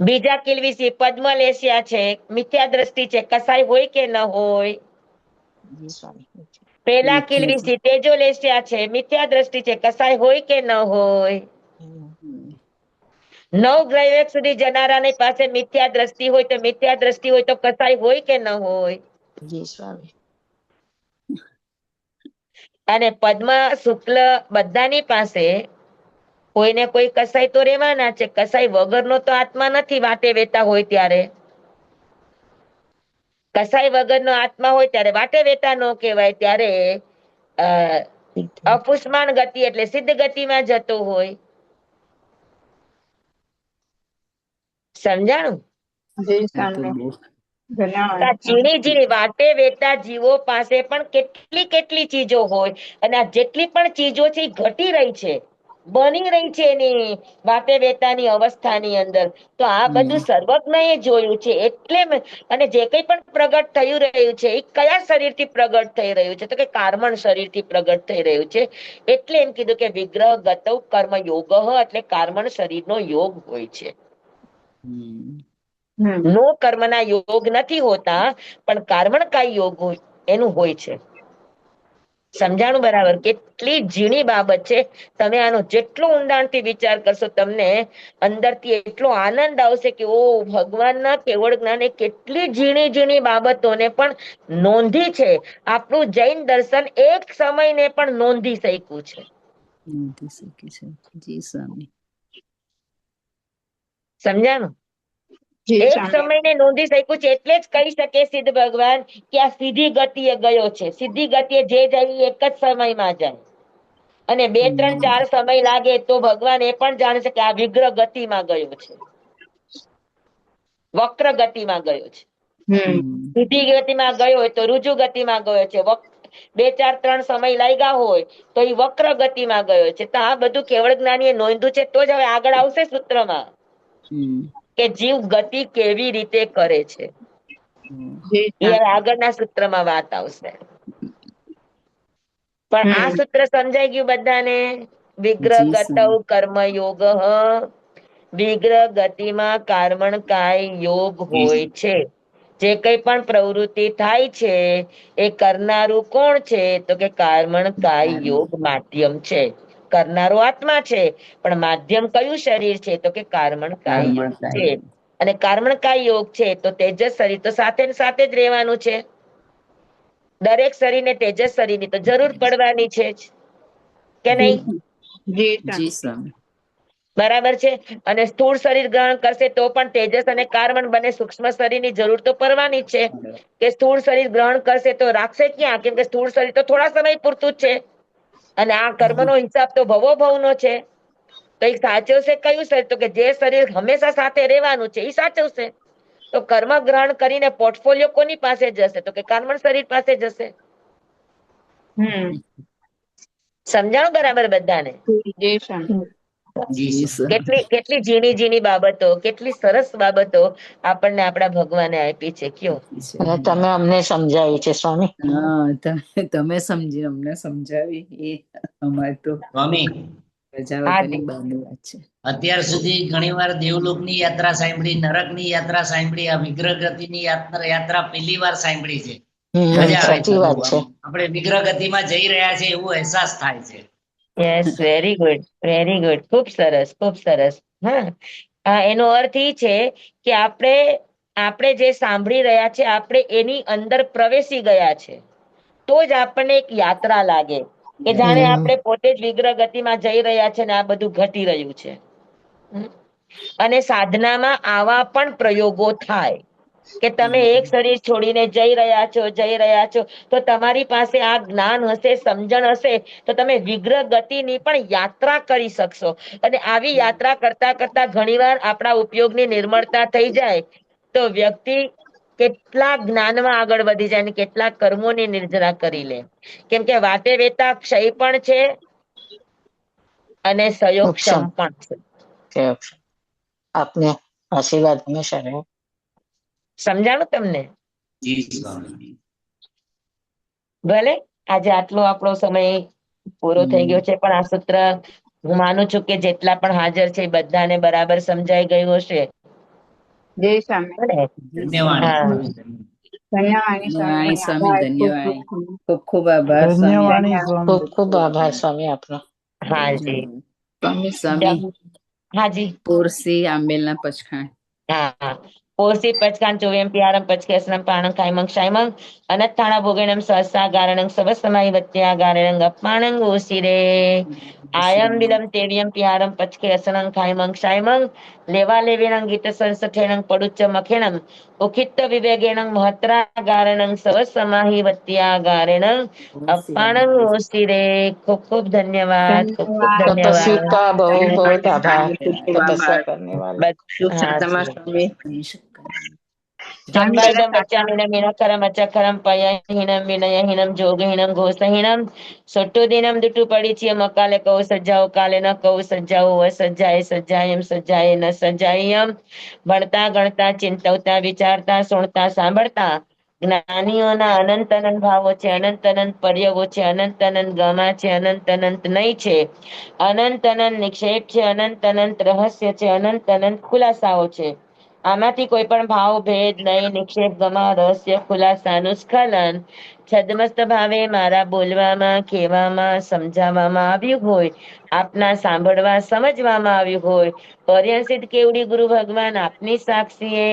બીજા કિલવિસી પદ્મ લેસ્યા છે, મિથ્યા દ્રષ્ટિ છે, કસાય હોય કે ન હોય? પેલા કિલવિસી તેજો લેસ્યા છે, મિથ્યા દ્રષ્ટિ છે, કસાય હોય કે ન હોય? 9 ગ્રહ સુધી જનારાની પાસે મિથ્યા દ્રષ્ટિ હોય, તો મિથ્યા દ્રષ્ટિ હોય તો કસાય હોય કે ન હોય? જી સ્વામી. અને પદ્મ શુક્લ બધાની પાસે કોઈને કોઈ કસાય તો રહેવાના છે, કસાય વગરનો તો આત્મા નથી વાટે વેતા હોય ત્યારે. કસાય વગરનો આત્મા હોય ત્યારે વાટે વેતા ન કહેવાય, ત્યારે અપુષ્માન ગતિ એટલે સિદ્ધ ગતિમાં જતો હોય. સમજાણું? જી આ તો સ્વામી, બહુ ધન્યવાદ. આ ઝીણી ઝીણી વાટે વેતા જીવો પાસે પણ કેટલી કેટલી ચીજો હોય, અને આ જેટલી પણ ચીજો છે એ ઘટી રહી છે, બની રહી છે એની વાટે વેતાની અવસ્થાની અંદર. તો આ બધું સર્વજ્ઞએ જોયું છે, એટલે અને જે કંઈ પણ પ્રગટ થયું રહ્યું છે એ કયા શરીરથી પ્રગટ થઈ રહ્યું છે? તો કે કાર્મણ શરીરથી પ્રગટ થઈ રહ્યું છે. એટલે એમ કીધું કે વિગ્રહ ગતૌ કર્મ યોગ, એટલે કાર્મણ શરીરનો યોગ હોય છે. નો કર્મના યોગ નથી હોતા, પણ કાર્મણકાય યોગ એનું હોય છે. સમજાણું બરાબર? કેટલી ઝીણી બાબત છે. તમે આનો જેટલો ઊંડાણથી વિચાર કરશો, તમને અંદરથી એટલો આનંદ આવશે કે ઓ ભગવાનના કેવળ જ્ઞાને કેટલી ઝીણી ઝીણી બાબતોને પણ નોંધી છે. આપણું જૈન દર્શન એક સમયને પણ નોંધી શક્યું છે. નોંધી શકે છે. જી સ્વામી. સમજાણું? જી એક સ્વામી. સમયને નોંધી શક્યું છે, એટલે જ કહી શકે સિદ્ધ ભગવાન કે આ સીધી ગતિએ ગયો છે. સીધી ગતિએ જે જાય એક જ સમયમાં જાય, અને 2, 3, 4 સમય લાગે તો ભગવાન એ પણ જાણે છે કે આ વિગ્રહ ગતિમાં ગયો છે, વક્ર ગતિમાં ગયો છે. સીધી ગતિમાં ગયો હોય તો રુજુ ગતિમાં ગયો છે, 2, 4, 3 સમય લાગ્યા હોય તો એ વક્ર ગતિમાં ગયો છે. તો આ બધું કેવળ જ્ઞાનીએ નોંધ્યું છે, તો જ હવે આગળ આવશે સૂત્રમાં કે જીવ ગતિ કેવી રીતે કરે છે. જી એ હવે સ્વામી. આગળના સૂત્રમાં વાત આવશે. પણ આ સૂત્ર સમજાઈ ગયું બધાને? વિગ્રહ જી ગતૌ સ્વામી. કર્મ યોગ, વિગ્રહ ગતિમાં કાર્મણ કાય યોગ હોય છે. જે કઈ પણ પ્રવૃત્તિ થાય છે એ કરનારું કોણ છે? તો કે કાર્મણ કાય યોગ માધ્યમ છે. કરનારો આત્મા છે, પણ માધ્યમ કયું શરીર છે? તો કે કાર્મણ કાય યોગ છે. અને કાર્મણ કાય યોગ છે તો તેજસ શરીર તો સાથે ને સાથે જ રહેવાનું છે. દરેક શરીરને તેજસ શરીરની તો જરૂર પડવાની છે જ, કે નહીં? જી જી સ્વામી. સ્વામી. બરાબર છે. અને સ્થૂળ શરીર ગ્રહણ કરશે તો પણ તેજસ અને કાર્બન બંને સૂક્ષ્મ શરીરની જરૂર તો પડવાની જ છે. કે સ્થૂળ શરીર ગ્રહણ કરશે તો રાખશે ક્યાં? કેમ કે સ્થૂળ શરીર તો થોડા સમય પૂરતું જ છે, અને આ કર્મનો હિસાબ તો ભવો ભવનો છે. તો એ સાચવશે કયું શરીર? તો કે જે શરીર હંમેશા સાથે રહેવાનું છે એ સાચવશે. તો કર્મ ગ્રહણ કરીને પોર્ટફોલિયો કોની પાસે જશે? તો કે કાર્મણ શરીર પાસે જશે. સમજાણું બરાબર બધાને? જી સ્વામી. જી સ્વામી. કેટલી કેટલી ઝીણી ઝીણી બાબતો, કેટલી સરસ બાબતો આપણને આપણા ભગવાને આપી છે. કયો? અને તમે અમને સમજાવ્યું છે સ્વામી. હા, તમે સમજી અમને સમજાવી, એ અમારે તો સ્વામી, પ્રજાવતની બહારની વાત છે. અત્યાર સુધી ઘણીવાર દેવલોકની યાત્રા સાંભળી, નરકની યાત્રા સાંભળી, આ વિગ્રહ ગતિની યાત્રા પહેલી વાર સાંભળી છે. મજા આવે છે. સાચી વાત છે. આપણે વિગ્રહ ગતિમાં જઈ રહ્યા છે એવો અહેસાસ થાય છે. Yes, very good, very good. ખૂબ સરસ, ખૂબ સરસ. હા, એનો અર્થ એ છે કે આપણે જે સાંભળી રહ્યા છે, આપણે એની અંદર પ્રવેશી ગયા છે, તો જ આપણને એક યાત્રા લાગે કે જાણે આપણે પોતે જ વિગ્રહ ગતિમાં જઈ રહ્યા છે ને આ બધું ઘટી રહ્યું છે. અને સાધનામાં આવા પણ પ્રયોગો થાય કે તમે એક શરીર છોડીને જઈ રહ્યા છો, તો તમારી પાસે આ જ્ઞાન હશે, સમજણ હશે, તો તમે વિગ્રહ ગતિની પણ યાત્રા કરી શકશો. અને આવી યાત્રા કરતા કરતા ઘણીવાર આપણા ઉપયોગની નિર્મળતા થઈ જાય તો વ્યક્તિ કેટલા જ્ઞાનમાં આગળ વધી જાય અને કેટલા કર્મોની નિર્જરા કરી લે. કેમ કે વાતે વેતા ક્ષય પણ છે અને સયોક્ષમ પણ છે. આપને આશીર્વાદ હંમેશા રહે. સમજાણું તમને? જી સ્વામી. ભલે આજે આટલો આપણો સમય પૂરો થઈ ગયો છે, પણ આ સૂત્ર હું માનું છું કે જેટલા પણ હાજર છે એ બધાને બરાબર સમજાઈ ગયું હશે. જય સ્વામી. ધન્યવાદ. હા, ધન્યવાદ ધન્યવાદ સ્વામી. સ્વામી, આભાર. ધન્યવાદ. ખૂબ ખૂબ ખૂબ આભાર સ્વામી. ધન્યવાણી સ્વામી. ખૂબ ખૂબ આભાર સ્વામી આપનો. હાજી. સ્વામી હાજી. પોરસી આંબેલના પછખાણ. હા, ઓસી પચકાન ચોવ્યમ પ્યારમ પચકેસનમ પાણં કાયમં ક્ષાયમં અનત્થાણા ભોગેણમ સહસા ગારણં સવસમાઈ વત્યા ગારણં અપાણં ઓસી રે આયમ બિલમ તેવ્યમ પ્યારમ પચકેસનં કાયમં ક્ષાયમં લેવા લેવેણં ગીત સંસઠેણં પડુચ્ચ મખેણં ઉખિત્ત વિવેગેણં મહત્રા ગારણં સવસમાહી વત્યા ગારણં અપાણં ઓસી રે. ખૂબ ખૂબ ધન્યવાદ. ખૂબ ખૂબ ધન્યવાદ. ધન્યવાદ. તપસ્વી કા બહુ બહુ આભાર ખૂબ તપસ્યા કરને વાલે. શુભ હા સાતમા જી. સ્વામી. સ્વામી જન્મર્દમ બધા સાચા. બચ્ચામીનમ મીનકરમ અચકરમ પયહીનમ વિનયહીનમ જોગહીનમ ઘોષહીનમ સટ્ટુદીનમ દુટુ પડીચિયમ અકાલે કૌ સજ્જાઓ કાલે ન કૌ સજ્જાઓ સજ્જાએ સજ્જાયમ સજ્જાએ ન સજ્જાયમ ભણતા ગણતા ચિંતવતા વિચારતા સુણતા સાંભળતા જ્ઞાનીઓના અનંત અનંત ભાવો છે, અનંત અનંત પર્યવો છે, અનંત અનંત ગમા છે, અનંત અનંત નય છે, અનંત અનંત નિક્ષેપ છે, અનંત અનંત રહસ્ય છે, અનંત અનંત ખુલાસાઓ છે. આમાંથી કોઈ પણ ભાવ ભેદ નહીં, નિક્ષેપ ગમા રહસ્ય ખુલાસાનું સ્ખલન છદ્મસ્ત ભાવે મારા બોલવામાં કહેવામાં સમજાવવામાં આવ્યું હોય, આપના સાંભળવા સમજવામાં આવ્યું હોય, પર્યંસિત કેવડી ગુરુ ભગવાન આપની સાક્ષીએ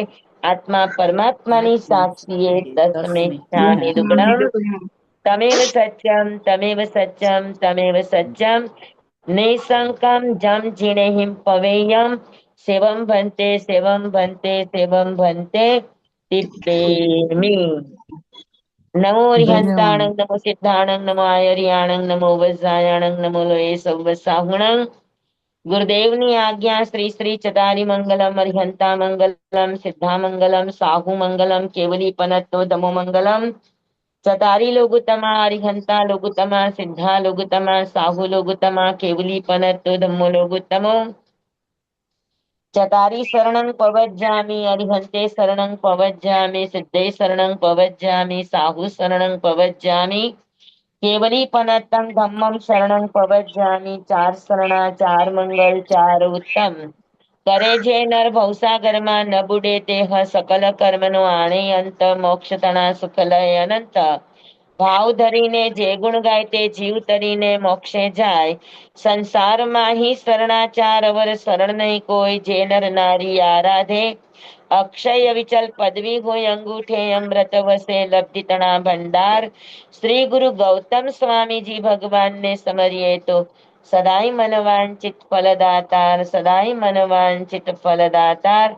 આત્મા પરમાત્માની સાક્ષીએ તસ્મે ક્ષામી દુગ્ધમ તમેવ સત્યમ તમેવ સત્યમ તમેવ સત્યમ નિશંકમ જમ જીણેહિમ પવેયમ સેવમ ભંતે સેવમ ભંતે સેવમ ભંતે તિપ્પેમી. નમો હરિહંતાણં નમો સિદ્ધાણં નમો આયર્યાણં નમો વજ્રાયાણં નમો લોય સૌ સાહુણં. ગુરુદેવની આજ્ઞા શ્રી શ્રી ચદારી મંગલમ અરિહંતા મંગલમ સિદ્ધા મંગલમ સાહુ મંગલમ કેવલી પનત્તો ધમો મંગલમ. ચતારી લોગુતમા અરિહંતા લોગુતમા સિદ્ધા લોગુતમા સાહુ લોગુતમા કેવલી પનત્તો ધમ્મો લોગુતમો. ચતારી શરણં પવજ્જામિ અરિહંતે શરણં પવજ્જામિ સિદ્ધે શરણં પવજ્જામિ સાહુ શરણં પવજ્જામિ કેવલી પનત્તં ધમ્મં શરણં પવજ્જામિ. ચાર શરણા ચાર મંગલ ચાર ઉત્તમ કરે જે નર ભવસાગરમાં ન બુડે તેહ સકલ કર્મનો આણે અંત મોક્ષ તણા સુખ લય અનંત. ભાવ ધરીને જે ગુણ ગાય તે જીવ તરીને મોક્ષે જાય. સંસારમાં હી શરણાચાર અવર શરણ નહીં કોઈ, જે નર નારી આરાધે અક્ષય વિચલ પદવી હોય અંગૂઠે અમૃત વસે લબ્ધિ તણા ભંડાર. શ્રી ગુરુ ગૌતમ સ્વામીજી ભગવાનને સમરીએ તો સદાય મનવાંચિત ફલદાતાર, સદાય મનવાંચિત ફલદાતાર.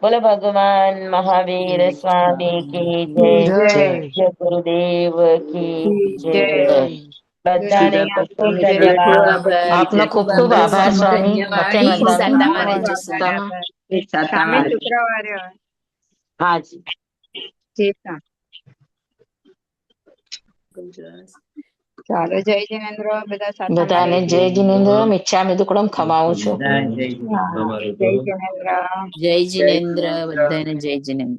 બોલો ભગવાન મહાવીર સ્વામી કી જય. જય. જય ગુરુદેવ કી જય. જય. બધાને ખૂબ ખૂબ જય ધન્યવાદ. આપનો ખૂબ ખૂબ આભાર સ્વામી. સત્ય ઠીક વંદના સાતામાં રહેજો સ્વામી. સ્વામી શુક્રવારે હોય. હાજી. જી સ્વામી. ચાલો જય જિનેન્દ્ર બધા સાથે બધાને જય જિનેન્દ્ર. મિચ્છામિ દુક્કડમ ખમાવું છું. બધા જય જય જિનેન્દ્ર. જય જિનેન્દ્ર, બધાને જય જિનેન્દ્ર.